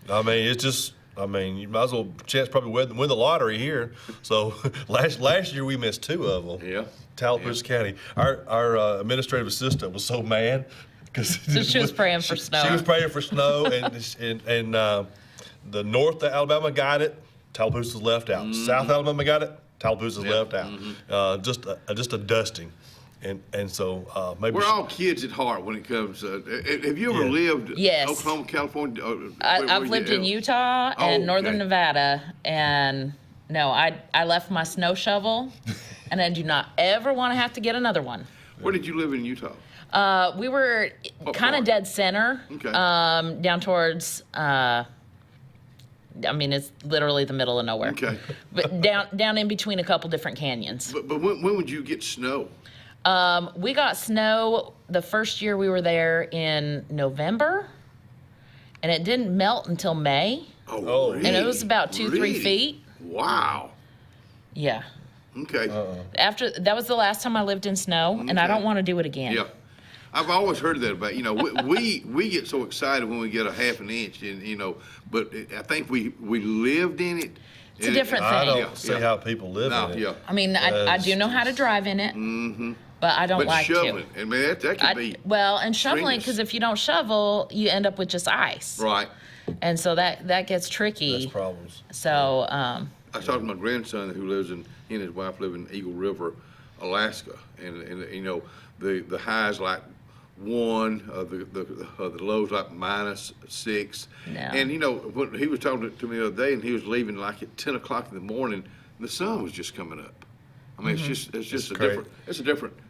I mean, it's just. I mean, you might as well chance probably win the lottery here. So last year we missed 2 of them. Yeah. Tallapoosa County. Our administrative assistant was so mad because she was praying for snow. She was praying for snow, and the North Alabama got it. Tallapoosa's left out. South Alabama got it. Tallapoosa's left out. Just a dusting. And so maybe we're all kids at heart when it comes. Have you ever lived Yes. Oklahoma, California? I've lived in Utah and Northern Nevada, and no, I left my snow shovel, and I do not ever want to have to get another one. Where did you live in Utah? We were kind of dead center, down towards. I mean, it's literally the middle of nowhere. Okay. But down in between a couple different canyons. But when would you get snow? We got snow the first year we were there in November, and it didn't melt until May. Oh, really? And it was about 2-3 feet. Wow. Yeah. Okay. After that was the last time I lived in snow, and I don't want to do it again. Yeah. I've always heard that about, we get so excited when we get a half an inch, and, but I think we lived in it. It's a different thing. I don't see how people live in it. Yeah. I mean, I do know how to drive in it, but I don't like shoveling, to. and man, that could be. Well, and shoveling, strenuous. because if you don't shovel, you end up with just ice. Right. And so that gets tricky. That's problems. So. I talked to my grandson who lives he and his wife live in Eagle River, Alaska, and the highs like 1, the lows like -6. No. And when he was talking to me the other day, and he was leaving like at 10 o'clock in the morning, the sun was just coming up. I mean, it's just a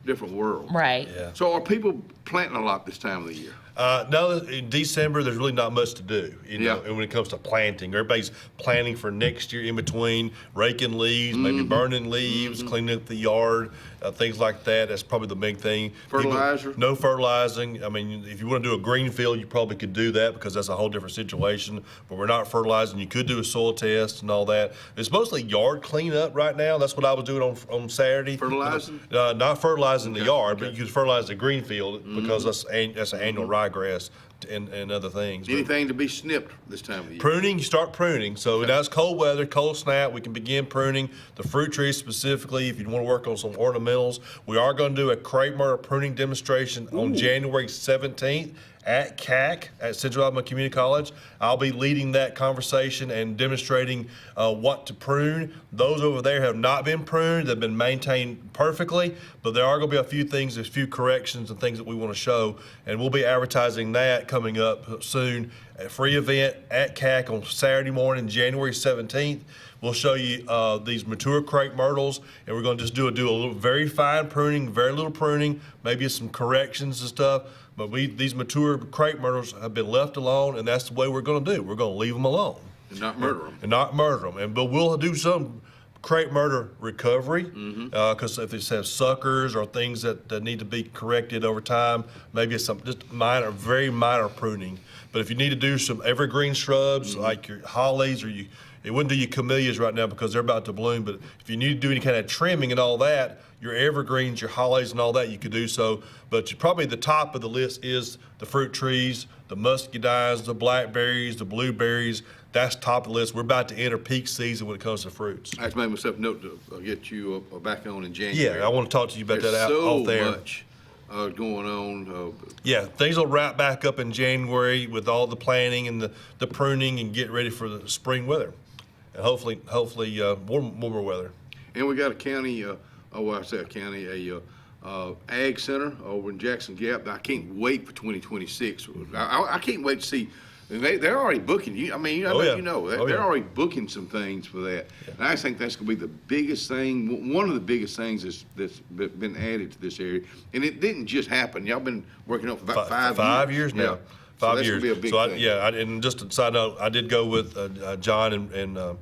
different world. Right. Yeah. So are people planting a lot this time of the year? No, in December, there's really not much to do. And when it comes to planting, everybody's planning for next year in between, raking leaves, maybe burning leaves, cleaning up the yard, things like that. That's probably the big thing. Fertilizer? No fertilizing. I mean, if you want to do a green field, you probably could do that because that's a whole different situation. But we're not fertilizing. You could do a soil test and all that. It's mostly yard cleanup right now. That's what I was doing on Saturday. Fertilizing? Not fertilizing the yard, but you could fertilize the green field because that's an annual ryegrass and other things. Anything to be snipped this time of the year? Pruning, you start pruning. So now it's cold weather, cold snap, we can begin pruning the fruit trees specifically. If you want to work on some ornamentals, we are going to do a crepe myrtle pruning demonstration on January 17th at CAC, at Central Alabama Community College. I'll be leading that conversation and demonstrating what to prune. Those over there have not been pruned. They've been maintained perfectly, but there are going to be a few things, a few corrections and things that we want to show, and we'll be advertising that coming up soon. A free event at CAC on Saturday morning, January 17th. We'll show you these mature crepe myrtles, and we're going to just do a little very fine pruning, very little pruning, maybe some corrections and stuff. But these mature crepe myrtles have been left alone, and that's the way we're going to do. We're going to leave them alone. And not murder them. And not murder them. But we'll do some crepe myrtle recovery, because if it has suckers or things that need to be corrected over time, maybe it's some just minor, very minor pruning. But if you need to do some evergreen shrubs like your hollies, or it wouldn't do your camellias right now because they're about to bloom, but if you need to do any kind of trimming and all that, your evergreens, your hollies and all that, you could do so. But probably the top of the list is the fruit trees, the muscadines, the blackberries, the blueberries. That's top of the list. We're about to enter peak season when it comes to fruits. I just made myself a note to get you back on in January. Yeah, I want to talk to you about that off there. There's so much going on. Yeah, things will wrap back up in January with all the planning and the pruning and get ready for the spring weather. And hopefully warmer weather. And we got a county, ag center over in Jackson Gap. I can't wait for 2026. I can't wait to see. They're already booking. They're already booking some things for that. Yeah. And I think that's going to be the biggest thing, one of the biggest things that's been added to this area. And it didn't just happen. Y'all been working on it for about 5 years. 5 years now. Yeah. 5 years. Be a big thing. And just a side note, I did go with John and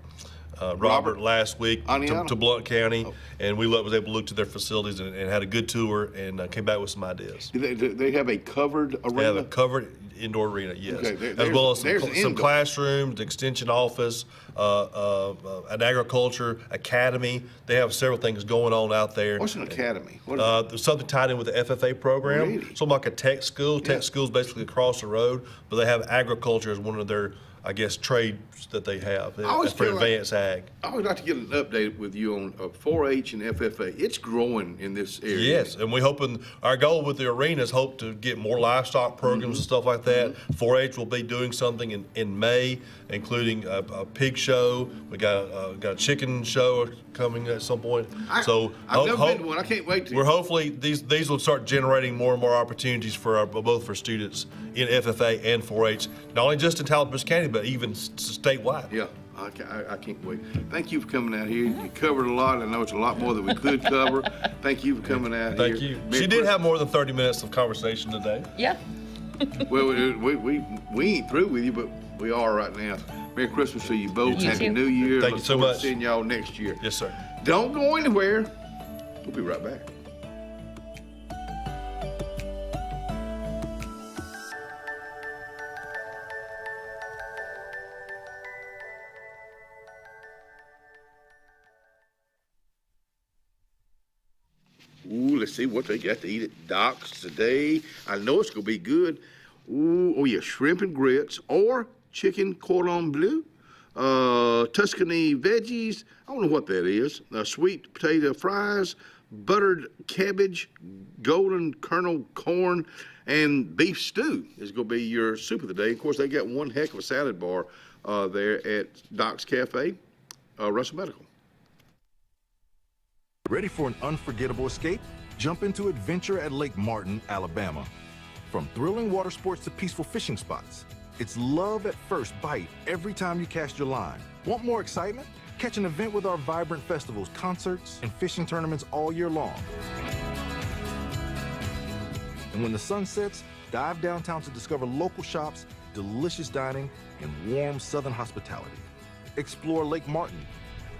Robert last week Aniana? to Blount County, and we was able to look to their facilities and had a good tour and came back with some ideas. Do they have a covered arena? They have a covered indoor arena, yes, Okay, as well as some indoor. classrooms, extension office, an agriculture academy. They have several things going on out there. What's an academy? There's something tied in with the FFA program. Really? Something like a tech school. Tech school's basically across the road, but they have agriculture as one of their, I guess, trades that they have for advanced ag. I would like to get an update with you on 4-H and FFA. It's growing in this area. Yes, and we're hoping, our goal with the arena is hope to get more livestock programs and stuff like that. 4-H will be doing something in May, including a pig show. We got a chicken show coming at some point. I've never been to one. I can't wait to. We're hopefully these will start generating more and more opportunities for both for students in FFA and 4-H, not only just in Tallapoosa County, but even statewide. Yeah, I can't wait. Thank you for coming out here. You covered a lot. I know it's a lot more than we could cover. Thank you for coming out here. Thank you. She did have more than 30 minutes of conversation today. Yeah. Well, we ain't through with you, but we are right now. Merry Christmas to you both. You Happy too. New Year. Thank you Look so forward to much. seeing y'all next year. Yes, sir. Don't go anywhere. We'll be right back. Ooh, let's see what they got to eat at Doc's today. I know it's gonna be good. Ooh, oh yeah, shrimp and grits or chicken cordon bleu, Tuscany veggies. I don't know what that is. Sweet potato fries, buttered cabbage, golden kernel corn, and beef stew is gonna be your soup of the day. Of course, they got one heck of a salad bar there at Doc's Cafe, Russell Medical. Ready for an unforgettable escape? Jump into adventure at Lake Martin, Alabama. From thrilling water sports to peaceful fishing spots, it's love at first bite every time you cast your line. Want more excitement? Catch an event with our vibrant festivals, concerts, and fishing tournaments all year long. And when the sun sets, dive downtown to discover local shops, delicious dining, and warm southern hospitality. Explore Lake Martin,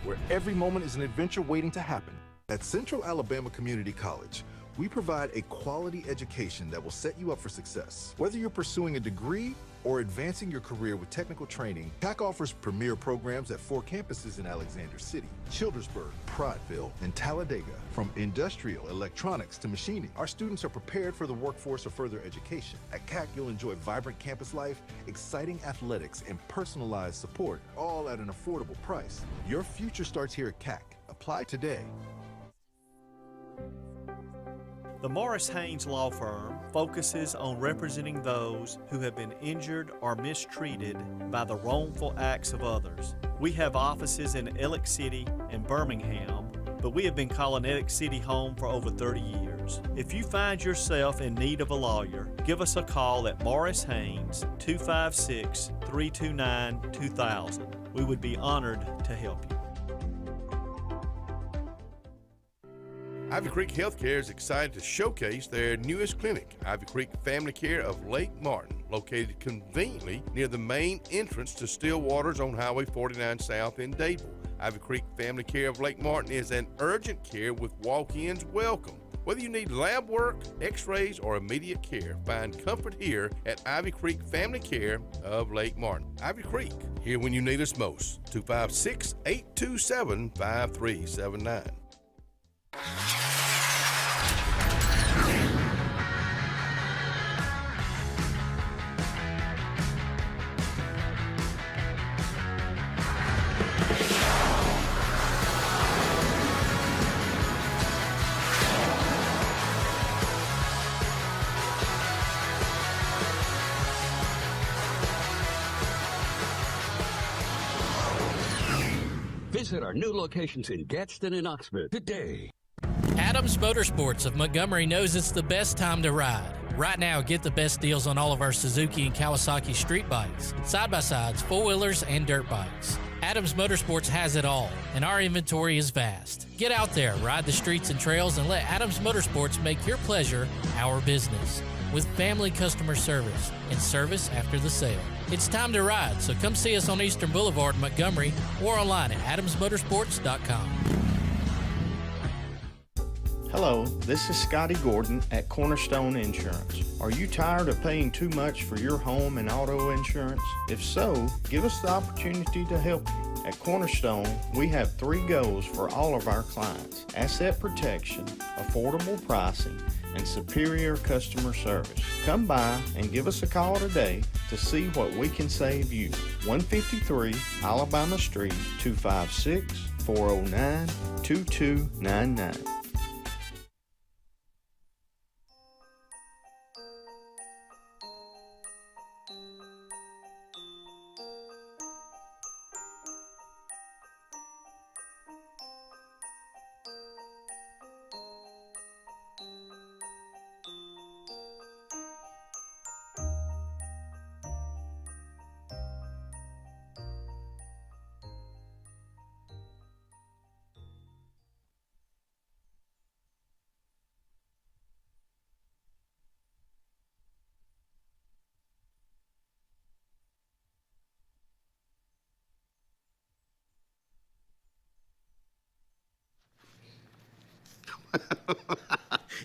where every moment is an adventure waiting to happen. At Central Alabama Community College, we provide a quality education that will set you up for success. Whether you're pursuing a degree or advancing your career with technical training, CAC offers premier programs at 4 campuses in Alexander City, Childersburg, Prattville, and Talladega. From industrial, electronics to machining, our students are prepared for the workforce or further education. At CAC, you'll enjoy vibrant campus life, exciting athletics, and personalized support, all at an affordable price. Your future starts here at CAC. Apply today. The Morris Haynes Law Firm focuses on representing those who have been injured or mistreated by the wrongful acts of others. We have offices in Ellick City and Birmingham, but we have been calling Ellick City home for over 30 years. If you find yourself in need of a lawyer, give us a call at Morris Haynes, 256-329-2000. We would be honored to help you. Ivy Creek Healthcare is excited to showcase their newest clinic, Ivy Creek Family Care of Lake Martin, located conveniently near the main entrance to Stillwater's on Highway 49 South in Dadeville. Ivy Creek Family Care of Lake Martin is an urgent care with walk-ins welcome. Whether you need lab work, x-rays, or immediate care, find comfort here at Ivy Creek Family Care of Lake Martin. Ivy Creek, here when you need us most. 256-827-5379. Visit our new locations in Gadsden and Oxford today. Adams Motorsports of Montgomery knows it's the best time to ride. Right now, get the best deals on all of our Suzuki and Kawasaki street bikes, side-by-sides, four-wheelers, and dirt bikes. Adams Motorsports has it all, and our inventory is vast. Get out there, ride the streets and trails, and let Adams Motorsports make your pleasure our business. With family customer service and service after the sale. It's time to ride, so come see us on Eastern Boulevard in Montgomery or online at adamsmotorsports.com. Hello, this is Scotty Gordon at Cornerstone Insurance. Are you tired of paying too much for your home and auto insurance? If so, give us the opportunity to help you. At Cornerstone, we have 3 goals for all of our clients: asset protection, affordable pricing, and superior customer service. Come by and give us a call today to see what we can save you. 153 Alabama Street, 256-409-2299.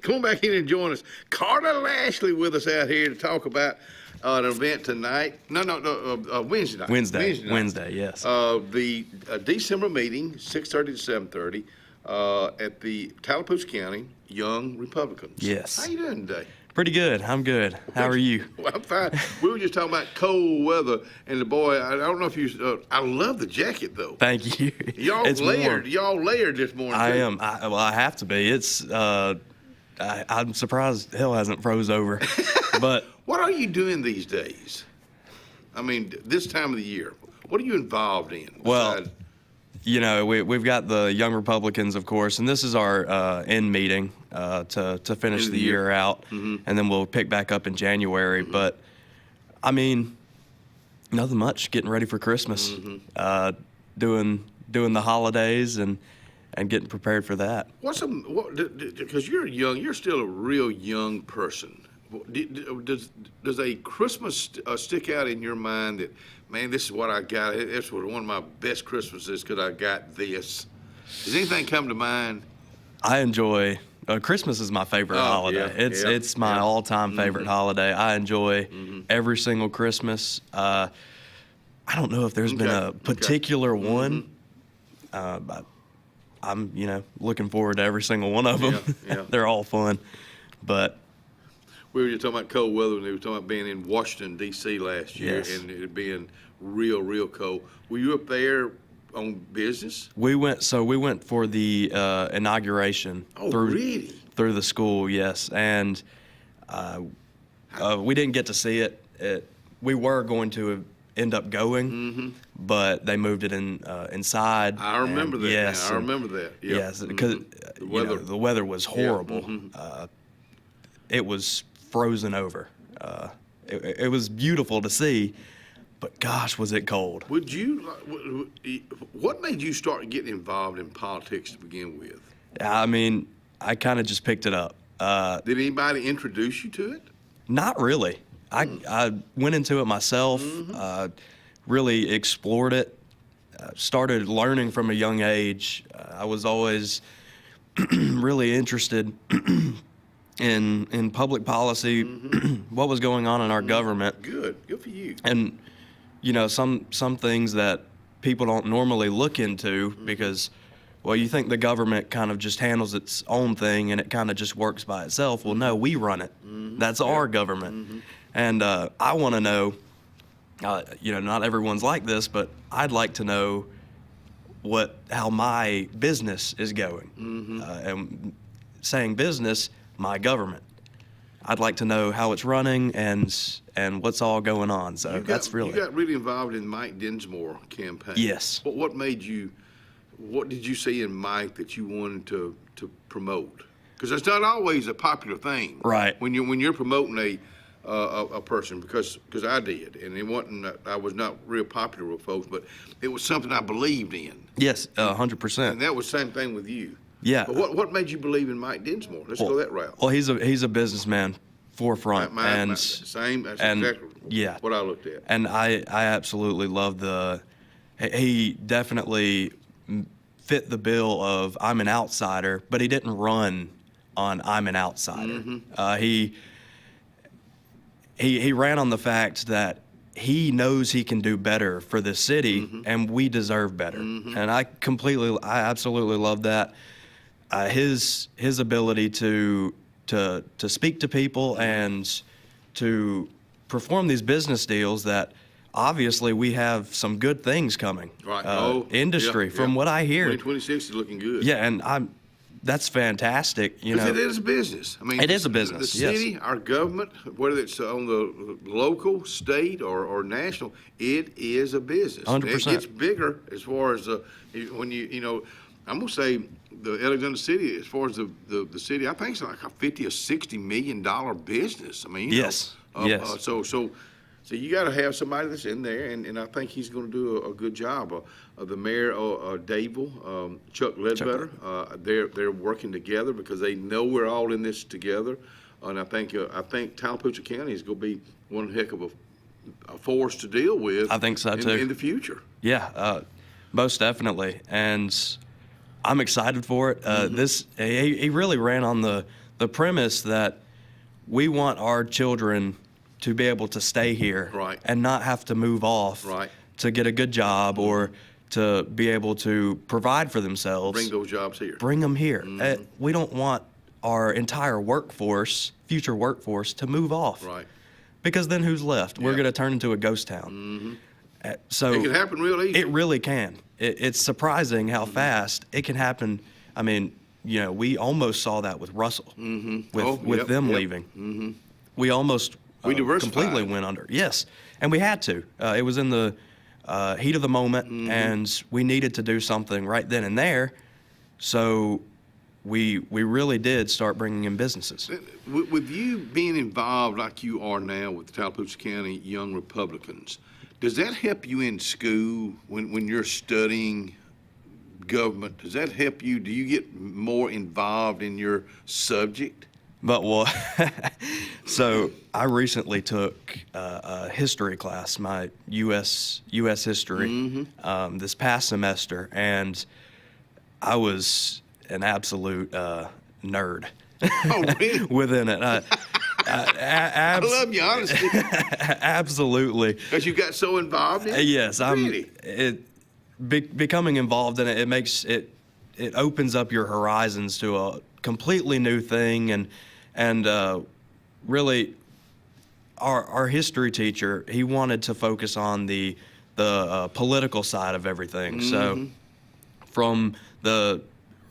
Come on back in and join us. Carter Lashley with us out here to talk about an event tonight. Wednesday night. Wednesday, yes. The December meeting, 6:30 to 7:30, at the Tallapoosa County Young Republicans. Yes. How you doing today? Pretty good. I'm good. How are you? Well, I'm fine. We were just talking about cold weather, and the boy, I don't know if you, I love the jacket, though. Thank you. Y'all It's layered. warm. Y'all layered this morning. I too. am. I have to be. It's. I'm surprised hell hasn't froze over. But What are you doing these days? I mean, this time of the year, what are you involved in? well, you know, we've got the Young Republicans, of course, and this is our end meeting to finish End of the the year. year out, and then we'll pick back up in January. But I mean, nothing much. Getting ready for Christmas, doing the holidays and getting prepared for that. Because you're still a real young person. Does a Christmas stick out in your mind that, man, this is what I got? It's one of my best Christmases because I got this. Does anything come to mind? I enjoy Christmas is my favorite holiday. It's my all-time favorite holiday. I enjoy every single Christmas. I don't know if there's been a particular one, but I'm looking forward to every single one of them. They're all fun, but. We were just talking about cold weather, and we were talking about being in Washington, D.C. last year, Yes. and it being real, real cold. Were you up there on business? We went for the inauguration through the school, yes, and we didn't get to see it. We were going to end up going, but they moved it inside. I remember that. Yes, I remember that. Yep. Yes, because the weather was horrible. It was frozen over. It was beautiful to see, but gosh, was it cold. What made you start getting involved in politics to begin with? I mean, I kind of just picked it up. Did anybody introduce you to it? Not really. I went into it myself, really explored it, started learning from a young age. I was always really interested in public policy, what was going on in our government. Good for you. And some things that people don't normally look into because, well, you think the government kind of just handles its own thing and it kind of just works by itself. Well, no, we run it. That's our government. And I want to know, not everyone's like this, but I'd like to know how my business is going. And saying business, my government. I'd like to know how it's running and what's all going on. So You got really involved in Mike Dinsmore campaign. Yes. What did you see in Mike that you wanted to promote? Because it's not always a popular thing. Right. When you're promoting a person, because I did, and it wasn't. I was not real popular with folks, but it was something I believed in. Yes, 100%. And that was the same thing with you. Yeah. But what made you believe in Mike Dinsmore? Let's go that route. Well, he's a businessman forefront. Same. That's and exactly yeah, what I looked at. And I absolutely love he definitely fit the bill of I'm an outsider, but he didn't run on I'm an outsider. He ran on the fact that he knows he can do better for this city, and we deserve better. And I absolutely love that. His ability to speak to people and to perform these business deals that obviously we have some good things coming. Right. Industry, from what I hear. 2026 is looking good. Yeah, and that's fantastic. Because it is a business. I mean, it is a business. The city, our government, whether it's on the local, state, or national, it is a business. 100%. It gets bigger as far as when I'm gonna say the Alexander City, as far as the city, I think it's like a $50 or $60 million business. I mean, yes. So you got to have somebody that's in there, and I think he's going to do a good job. The mayor, Dable, Chuck Ledbetter, they're working together because they know we're all in this together. And I think Tallapoosa County is going to be one heck of a force to deal with. I think so too. In the future. Yeah, most definitely, and I'm excited for it. He really ran on the premise that we want our children to be able to stay here and not have to move off to get a good job or to be able to provide for themselves. Bring those jobs here. Bring them here. We don't want our entire future workforce, to move off. Right. Because then who's left? We're going to turn into a ghost town. So it can happen real easy. It really can. It's surprising how fast it can happen. I mean, we almost saw that with Russell, with them leaving. We almost completely went under. Yes, and we had to. It was in the heat of the moment, and we needed to do something right then and there. So we really did start bringing in businesses. With you being involved like you are now with the Tallapoosa County Young Republicans, does that help you in school when you're studying government? Does that help you? Do you get more involved in your subject? So I recently took a history class, my U.S. history, this past semester, and I was an absolute nerd. Oh, really? Within it. I love your honesty. Absolutely. Because you got so involved in it? Yes, becoming involved in it. It makes it opens up your horizons to a completely new thing, and really, our history teacher, he wanted to focus on the political side of everything. So, from the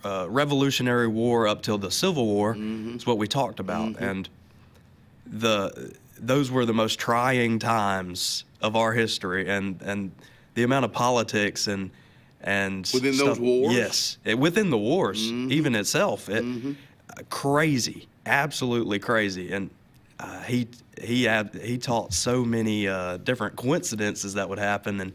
Revolutionary War up till the Civil War is what we talked about, and those were the most trying times of our history, and the amount of politics and within stuff, those wars. Yes, within the wars, even itself, crazy, absolutely crazy, and he taught so many different coincidences that would happen, and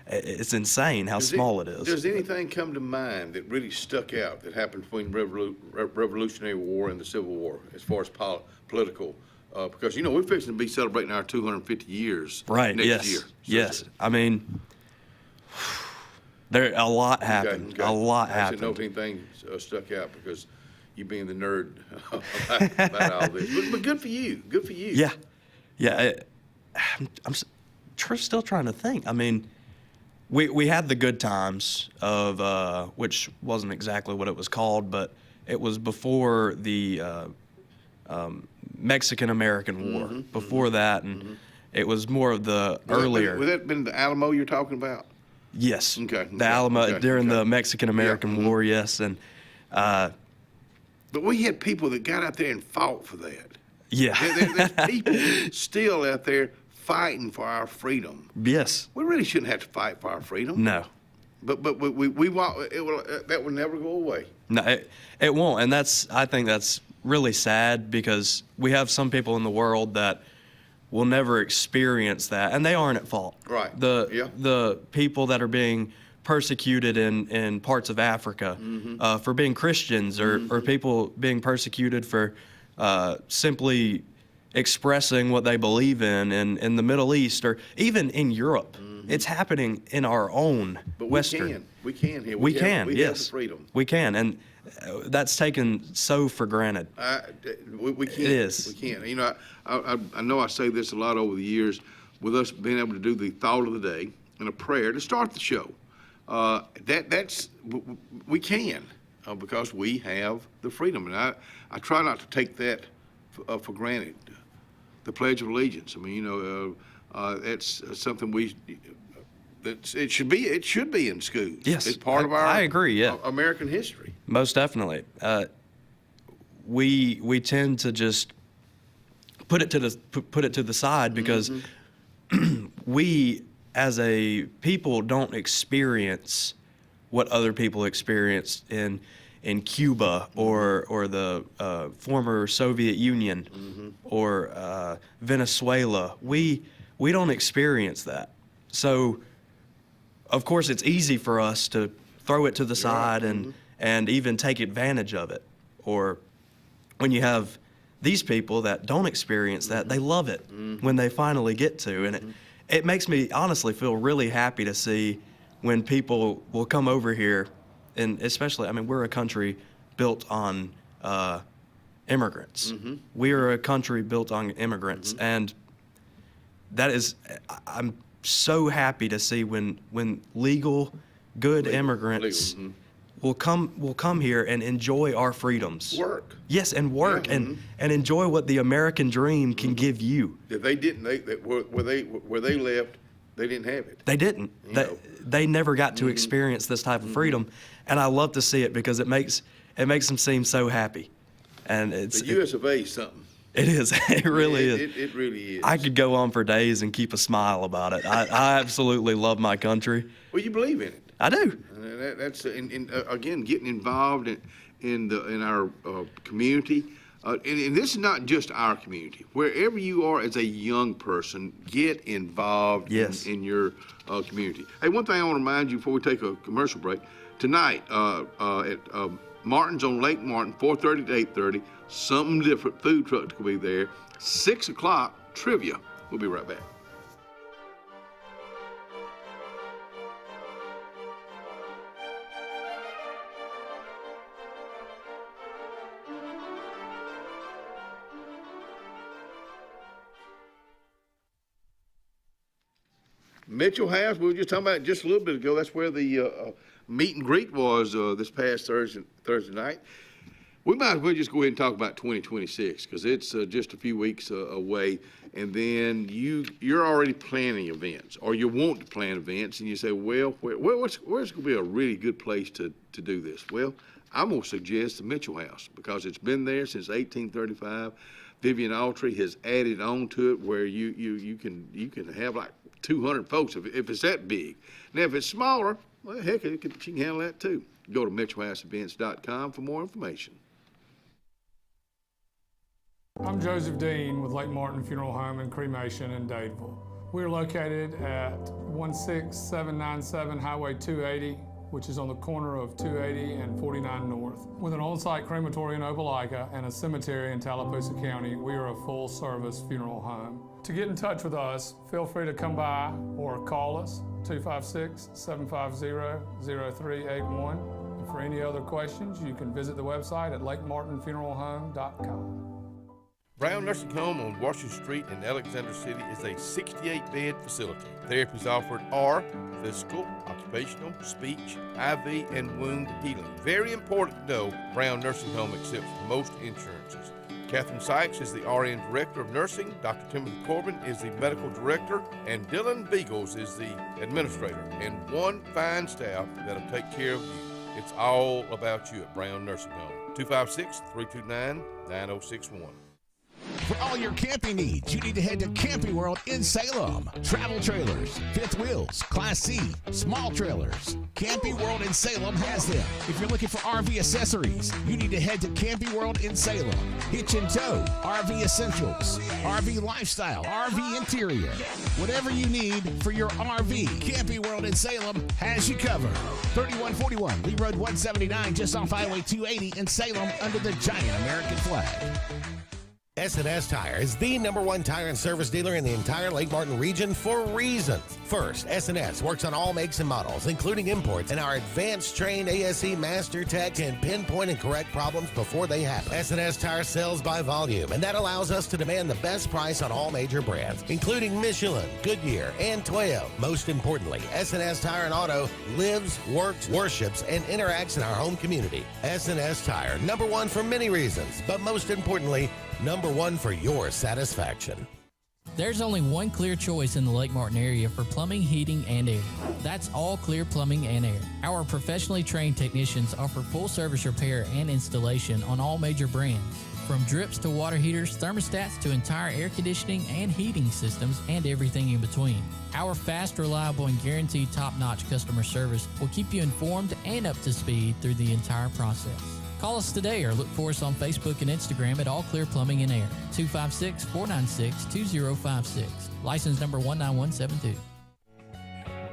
it's insane how small it is. Does anything come to mind that really stuck out that happened between Revolutionary War and the Civil War as far as political? Because, we're fixing to be celebrating our 250 years next year. Yes. I mean, a lot happened. Okay. A lot I happened. I didn't know if anything stuck out because you being the nerd about all this. But good for you. Good for you. Yeah. Yeah. I'm still trying to think. I mean, we had the good times of, which wasn't exactly what it was called, but it was before the Mexican-American War. Before that, and it was more of the earlier. Would that have been the Alamo you're talking about? Yes. Okay. The Alamo during the Mexican-American War, yes, and. But we had people that got out there and fought for that. Yeah. There's people still out there fighting for our freedom. Yes. We really shouldn't have to fight for our freedom. No. But we want that will never go away. No, it won't, and I think that's really sad because we have some people in the world that will never experience that, and they aren't at fault. Right. The people that are being persecuted in parts of Africa for being Christians, or people being persecuted for simply expressing what they believe in the Middle East or even in Europe. It's happening in our own But Western. we can here. We can, have yes. the freedom. We can, and that's taken so for granted. We can't. It is. We can't. You know, I know I say this a lot over the years, with us being able to do the thought of the day and a prayer to start the show. We can because we have the freedom, and I try not to take that for granted. The Pledge of Allegiance. I mean, you know, it's something it should be in schools. Yes, it's part of our. I agree. Yeah, American history. Most definitely. We tend to just put it to the side because we as a people don't experience what other people experienced in Cuba or the former Soviet Union or Venezuela. We don't experience that. So, of course, it's easy for us to throw it to the side and even take advantage of it. Or when you have these people that don't experience that, they love it when they finally get to. And it makes me honestly feel really happy to see when people will come over here, and especially, I mean, we're a country built on immigrants. We are a country built on immigrants, and that is, I'm so happy to see when legal, good immigrants will come here and enjoy our freedoms. Work. Yes, and work and enjoy what the American dream can give you. If they didn't, where they left, they didn't have it. They didn't. They never got to experience this type of freedom, and I love to see it because it makes them seem so happy. And it's the U.S. of A. is something. It is. It really is. It really is. I could go on for days and keep a smile about it. I absolutely love my country. Well, you believe in it. I do. That's again getting involved in our community. And this is not just our community. Wherever you are as a young person, get involved in your community. Hey, one thing I want to remind you before we take a commercial break. Tonight at Martin's on Lake Martin, 4:30 to 8:30, something different, food trucks will be there. 6 o'clock, trivia. We'll be right back. Mitchell House, we were just talking about it just a little bit ago. That's where the meet and greet was this past Thursday night. We might as well just go ahead and talk about 2026 because it's just a few weeks away. And then you're already planning events, or you want to plan events, and you say, well, where's going to be a really good place to do this? Well, I'm going to suggest the Mitchell House because it's been there since 1835. Vivian Autry has added on to it where you can have like 200 folks if it's that big. Now, if it's smaller, well, heck, she can handle that too. Go to MitchellHouseEvents.com for more information. I'm Joseph Dean with Lake Martin Funeral Home and Cremation in Dadeville. We're located at 16797 Highway 280, which is on the corner of 280 and 49 North. With an on-site crematory in Opelika and a cemetery in Tallapoosa County, we are a full-service funeral home. To get in touch with us, feel free to come by or call us, 256-750-0381. And for any other questions, you can visit the website at lakemartinfuneralhome.com. Brown Nursing Home on Washington Street in Alexander City is a 68-bed facility. Therapies offered are physical, occupational, speech, IV, and wound healing. Very important to know, Brown Nursing Home accepts most insurances. Catherine Sykes is the RN Director of Nursing, Dr. Timothy Corbin is the Medical Director, and Dylan Beagles is the Administrator, and one fine staff that'll take care of you. It's all about you at Brown Nursing Home. 256-329-9061. For all your camping needs, you need to head to Camping World in Salem. Travel trailers, fifth wheels, Class C, small trailers. Camping World in Salem has them. If you're looking for RV accessories, you need to head to Camping World in Salem. Hitch and tow, RV essentials, RV lifestyle, RV interior. Whatever you need for your RV, Camping World in Salem has you covered. 3141 Lee Road 179, just off Highway 280 in Salem under the giant American flag. S&S Tire is the #1 tire and service dealer in the entire Lake Martin region for reasons. First, S&S works on all makes and models, including imports, and our advanced trained ASE Master Tech can pinpoint and correct problems before they happen. S&S Tire sells by volume, and that allows us to demand the best price on all major brands, including Michelin, Goodyear, and Toyo. Most importantly, S&S Tire and Auto lives, works, worships, and interacts in our home community. S&S Tire, #1 for many reasons, but most importantly, #1 for your satisfaction. There's only one clear choice in the Lake Martin area for plumbing, heating, and air. That's All Clear Plumbing and Air. Our professionally trained technicians offer full service repair and installation on all major brands. From drips to water heaters, thermostats to entire air conditioning and heating systems, and everything in between. Our fast, reliable, and guaranteed top-notch customer service will keep you informed and up to speed through the entire process. Call us today or look for us on Facebook and Instagram at All Clear Plumbing and Air, 256-496-2056. License number 19172.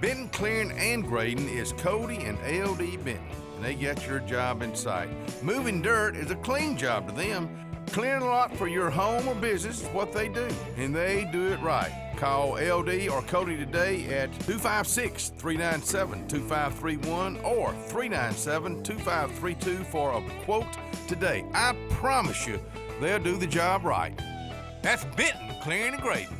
Benton Clearing and Grading is Cody and LD Benton, and they got your job in sight. Moving dirt is a clean job to them. Clearing a lot for your home or business is what they do, and they do it right. Call LD or Cody today at 256-397-2531 or 397-2532 for a quote today. I promise you, they'll do the job right. That's Benton Clearing and Grading.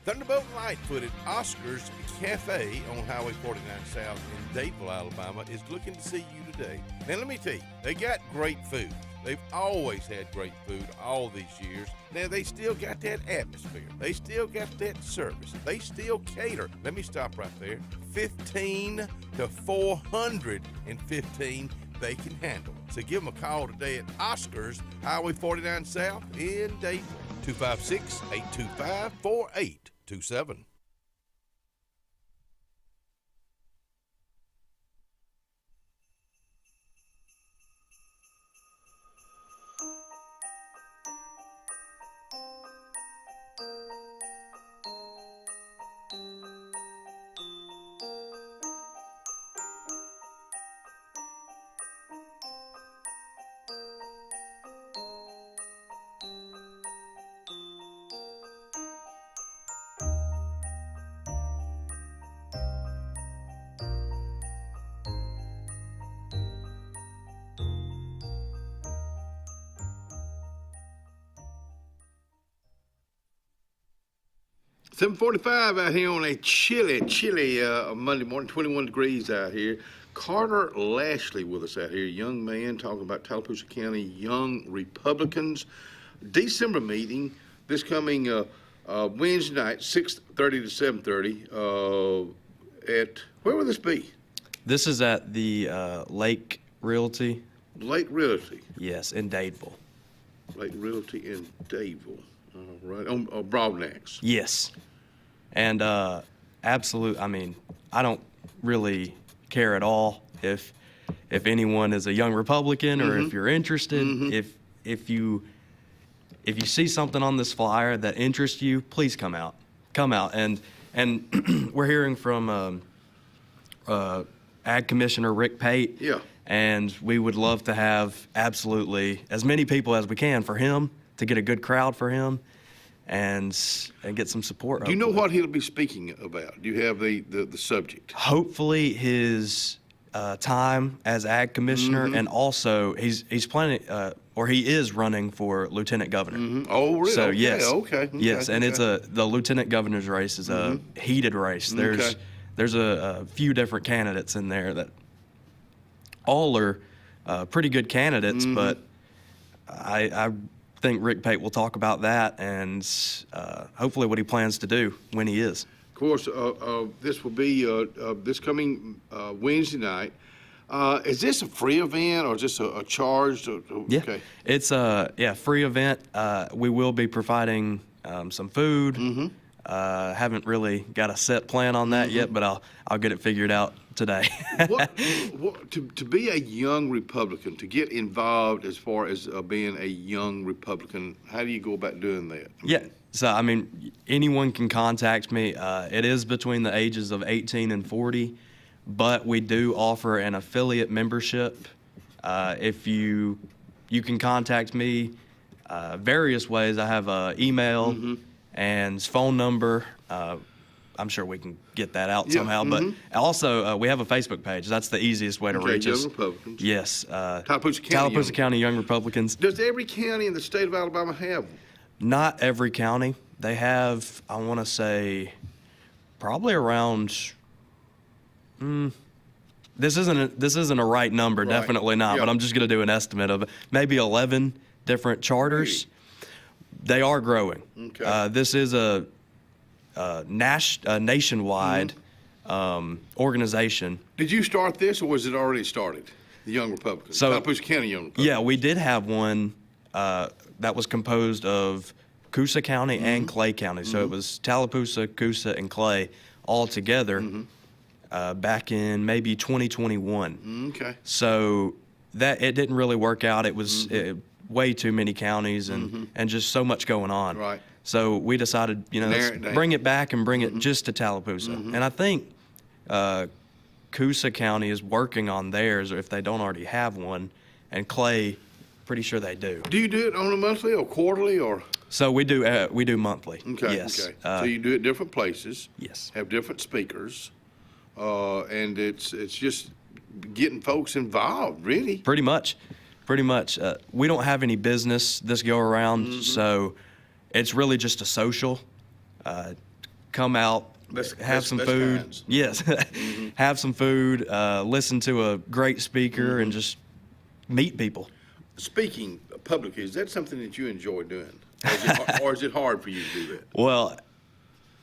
Thunderbolt Lightfoot at Oscar's Cafe on Highway 49 South in Dadeville, Alabama is looking to see you today. Now let me tell you, they got great food. They've always had great food all these years. Now they still got that atmosphere. They still got that service. They still cater. Let me stop right there. 15 to 415 they can handle. So give them a call today at Oscar's Highway 49 South in Dadeville. 256-825-4827. $7:45 out here on a chilly Monday morning, 21 degrees out here. Carter Lashley with us out here, young man talking about Tallapoosa County Young Republicans. December meeting this coming Wednesday night, 6:30 to 7:30 at, where will this be? This is at the Lake Realty. Lake Realty. Yes, in Dadeville. Lake Realty in Dadeville. All right, on Broadnax. Yes. And absolute, I mean, I don't really care at all if anyone is a young Republican or if you're interested. If you see something on this flyer that interests you, please come out. And we're hearing from Ag Commissioner Rick Pate. Yeah. And we would love to have absolutely as many people as we can for him, to get a good crowd for him and get some support. Do you know what he'll be speaking about? Do you have the subject? Hopefully his time as Ag Commissioner, and also he's planning, or he is running for Lieutenant Governor. Oh, really? So okay, yes, okay. Yes, and it's the Lieutenant Governor's race is a heated race. There's a few different candidates in there that all are pretty good candidates, but I think Rick Pate will talk about that and hopefully what he plans to do when he is. Of course, this will be this coming Wednesday night. Is this a free event or is this a charged? Yeah, okay. It's a free event. We will be providing some food. Haven't really got a set plan on that yet, but I'll get it figured out today. To be a young Republican, to get involved as far as being a young Republican, how do you go about doing that? Yeah, so I mean, anyone can contact me. It is between the ages of 18 and 40, but we do offer an affiliate membership. If you you can contact me various ways. I have an email and phone number. I'm sure we can get that out somehow. But also, we have a Facebook page. That's the easiest way to reach us. Young Republicans. Yes. Tallapoosa County Young Republicans. Does every county in the state of Alabama have one? Not every county. They have, I want to say, probably around. This isn't a right number. Right. Definitely not. Yeah. But I'm just going to do an estimate of it. Maybe 11 different charters. They are growing. Okay. This is a nationwide organization. Did you start this, or was it already started? The Young Republicans, Tallapoosa County Young Republicans. Yeah, we did have one that was composed of Coosa County and Clay County. So it was Tallapoosa, Coosa, and Clay all together back in maybe 2021. Okay. So that it didn't really work out. It was way too many counties and just so much going on. Right. So we decided, let's bring it back and bring it just to Tallapoosa. And I think Coosa County is working on theirs, or if they don't already have one, and Clay, pretty sure they do. Do you do it on a monthly or quarterly or? So we do monthly. Okay. Yes. Okay. So you do it different places. Yes. Have different speakers, and it's just getting folks involved, really. Pretty much. We don't have any business this go around, so it's really just a social. Come out, have some food. Kinds. Yes, have some food. Listen to a great speaker and just meet people. Speaking publicly, is that something that you enjoy doing, or is it hard for you to do that? Well,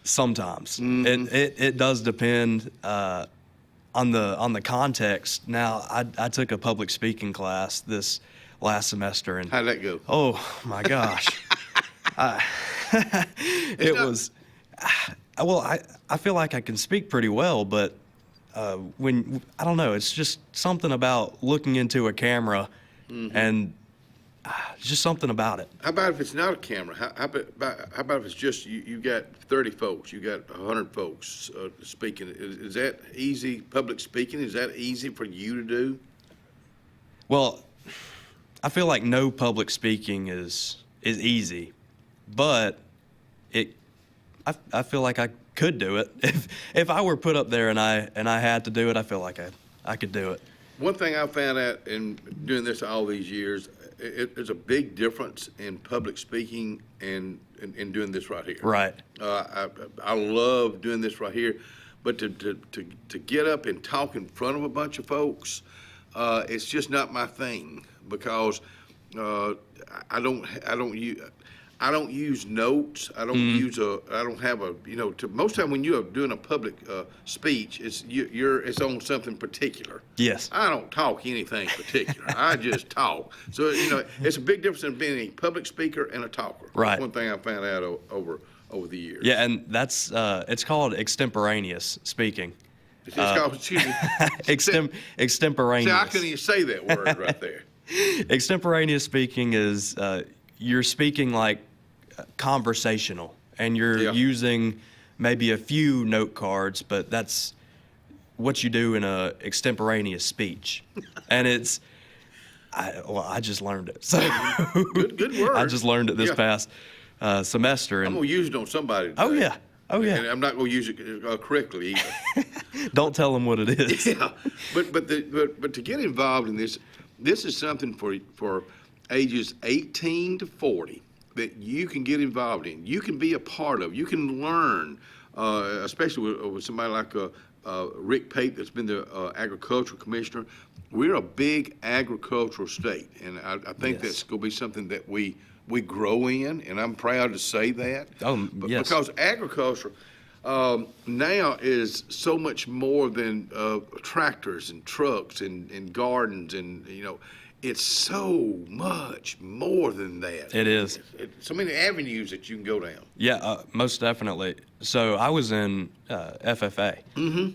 sometimes it does depend on the context. Now, I took a public speaking class this last semester, and how'd that go? Oh my gosh, I feel like I can speak pretty well, but when I don't know, it's just something about looking into a camera and just something about it. How about if it's not a camera? How about if it's just you got 30 folks, you got 100 folks speaking? Is that easy, public speaking? Is that easy for you to do? Well, I feel like no public speaking is easy, but I feel like I could do it. If I were put up there and I had to do it, I feel like I could do it. One thing I found out in doing this all these years, there's a big difference in public speaking and doing this right here. Right. I love doing this right here, but to get up and talk in front of a bunch of folks, it's just not my thing, because I don't use notes. I don't have a, most time when you're doing a public speech, it's on something particular. Yes. I don't talk anything particular. I just talk. So, it's a big difference in being a public speaker and a talker. Right. That's one thing I found out over the years. Yeah, and that's, it's called extemporaneous speaking. It's called, excuse me. Extemporaneous. See, I couldn't even say that word right there. Extemporaneous speaking is you're speaking like conversational, and you're using maybe a few note cards, but that's what you do in a extemporaneous speech. And it's, I just learned it. So good word. I just learned it this past semester. And I'm gonna use it on somebody today. Oh yeah. And I'm not gonna use it correctly either. Don't tell them what it is. Yeah, but to get involved in this is something for ages 18 to 40 that you can get involved in. You can be a part of. You can learn, especially with somebody like Rick Pate, that's been the agricultural commissioner. We're a big agricultural state, and I think that's going to be something that we grow in, and I'm proud to say that. Yes. Because agriculture now is so much more than tractors and trucks and gardens, and it's so much more than that. It is. So many avenues that you can go down. Yeah, most definitely. So I was in FFA,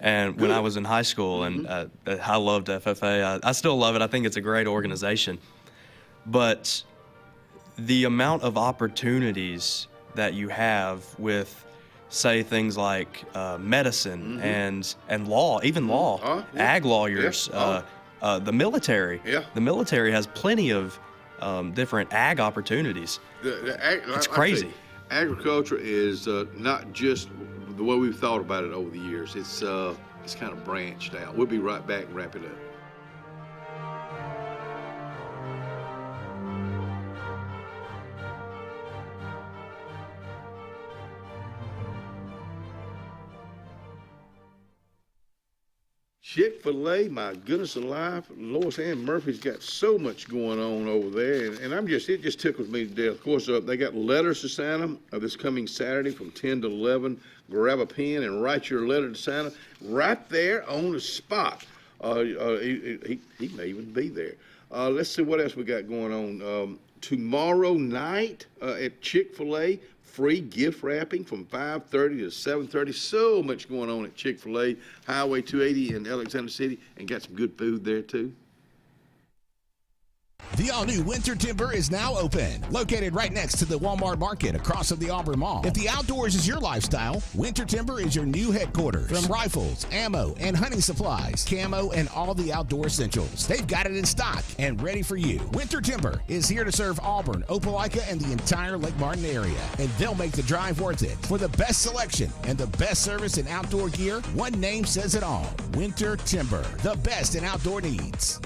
and when I was in high school, and I loved FFA. I still love it. I think it's a great organization. But the amount of opportunities that you have with, say, things like medicine and law, even law, ag lawyers, the military. Yeah. The military has plenty of different ag opportunities. It's crazy. Agriculture is not just the way we've thought about it over the years. It's kind of branched out. We'll be right back and wrap it up. Chick-fil-A, my goodness alive, Lois Ann Murphy's got so much going on over there, and it just tickles me to death. Of course, they got letters to Santa this coming Saturday from 10 to 11. Grab a pen and write your letter to Santa right there on the spot. He may even be there. Let's see what else we got going on. Tomorrow night at Chick-fil-A, free gift wrapping from 5:30 to 7:30. So much going on at Chick-fil-A, Highway 280 in Alexander City, and got some good food there too. The all-new Winter Timber is now open, located right next to the Walmart Market across from the Auburn Mall. If the outdoors is your lifestyle, Winter Timber is your new headquarters. From rifles, ammo, and hunting supplies, camo, and all the outdoor essentials, they've got it in stock and ready for you. Winter Timber is here to serve Auburn, Opelika, and the entire Lake Martin area, and they'll make the drive worth it. For the best selection and the best service in outdoor gear, one name says it all: Winter Timber, the best in outdoor needs.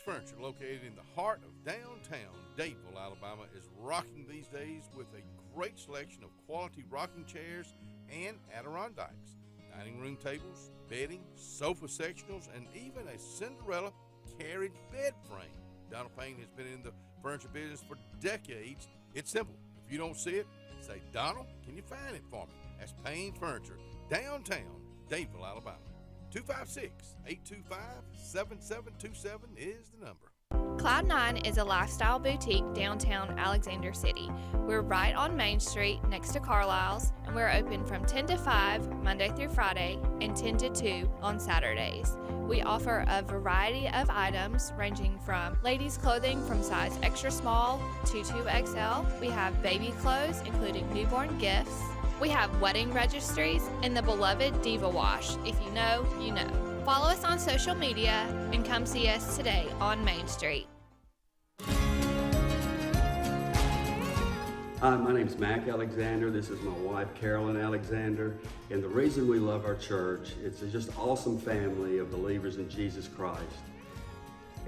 Furniture, located in the heart of downtown Dadeville, Alabama, is rocking these days with a great selection of quality rocking chairs and Adirondacks, dining room tables, bedding, sofa sectionals, and even a Cinderella carriage bed frame. Donald Payne has been in the furniture business for decades. It's simple. If you don't see it, say, "Donald, can you find it for me?" That's Payne Furniture, downtown Dadeville, Alabama. 256-825-7727 is the number. Cloud9 is a lifestyle boutique downtown Alexander City. We're right on Main Street next to Carlisle's, and we're open from 10 to 5 Monday through Friday and 10 to 2 on Saturdays. We offer a variety of items ranging from ladies' clothing from size extra small to 2XL. We have baby clothes, including newborn gifts. We have wedding registries and the beloved Diva Wash. If you know, you know. Follow us on social media and come see us today on Main Street. Hi, my name's Mac Alexander. This is my wife, Carolyn Alexander. And the reason we love our church, it's just an awesome family of believers in Jesus Christ.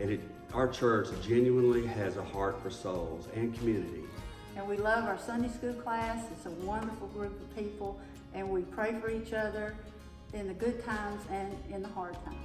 And our church genuinely has a heart for souls and community. And we love our Sunday school class. It's a wonderful group of people, and we pray for each other in the good times and in the hard times.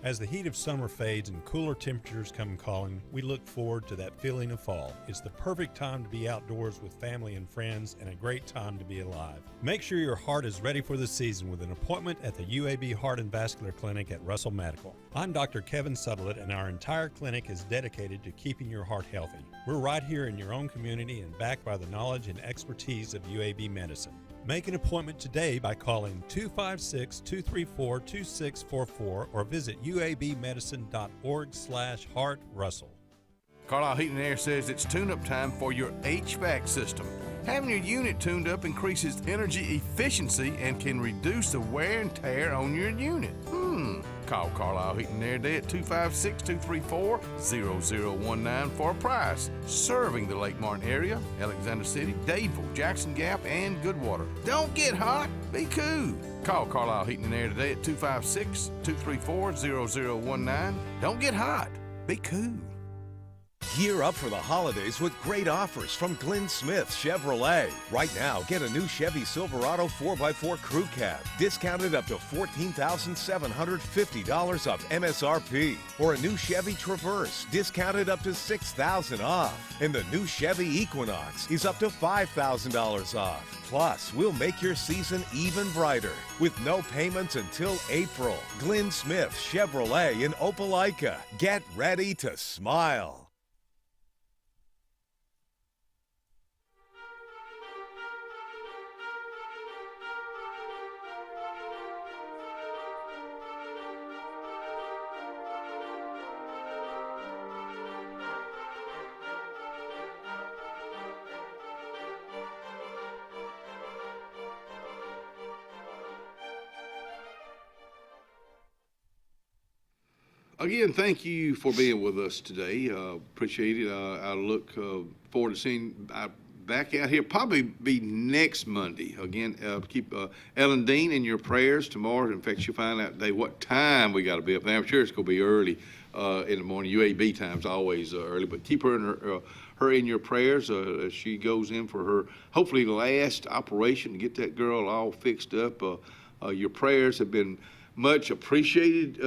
As the heat of summer fades and cooler temperatures come calling, we look forward to that feeling of fall. It's the perfect time to be outdoors with family and friends, and a great time to be alive. Make sure your heart is ready for the season with an appointment at the UAB Heart and Vascular Clinic at Russell Medical. I'm Dr. Kevin Sutherland, and our entire clinic is dedicated to keeping your heart healthy. We're right here in your own community and backed by the knowledge and expertise of UAB Medicine. Make an appointment today by calling 256-234-2644 or visit uabmedicine.org/heartrussell. Carlisle Heating and Air says it's tune-up time for your HVAC system. Having your unit tuned up increases energy efficiency and can reduce the wear and tear on your unit. Call Carlisle Heating and Air today at 256-234-0019 for a price. Serving the Lake Martin area, Alexander City, Dadeville, Jackson Gap, and Goodwater. Don't get hot, be cool. Call Carlisle Heating and Air today at 256-234-0019. Don't get hot, be cool. Gear up for the holidays with great offers from Glenn Smith Chevrolet. Right now, get a new Chevy Silverado 4x4 Crew Cab, discounted up to $14,750 off MSRP. Or a new Chevy Traverse, discounted up to $6,000 off. And the new Chevy Equinox is up to $5,000 off. Plus, we'll make your season even brighter with no payments until April. Glenn Smith Chevrolet in Opelika. Get ready to smile. Again, thank you for being with us today. Appreciate it. I look forward to seeing back out here. Probably be next Monday. Again, keep Ellen Dean in your prayers tomorrow. In fact, she'll find out today what time we got to be up there. I'm sure it's going to be early in the morning. UAB time's always early, but keep her in her in your prayers as she goes in for her hopefully last operation to get that girl all fixed up. Your prayers have been much appreciated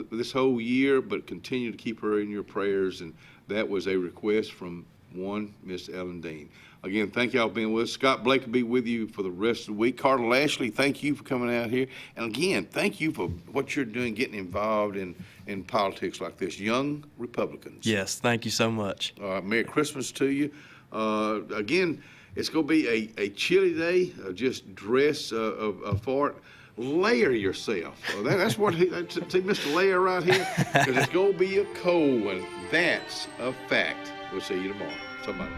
this whole year, but continue to keep her in your prayers. And that was a request from one Miss Ellen Dean. Again, thank y'all for being with us. Scott Blake will be with you for the rest of the week. Carter Lashley, thank you for coming out here. And again, thank you for what you're doing, getting involved in politics like this. Young Republicans. Yes, thank you so much. All right, Merry Christmas to you. Again, it's going to be a chilly day. Just dress for it. Layer yourself. That's what see Mr. Layer right here, because it's going to be a cold one. That's a fact. We'll see you tomorrow. Somebody.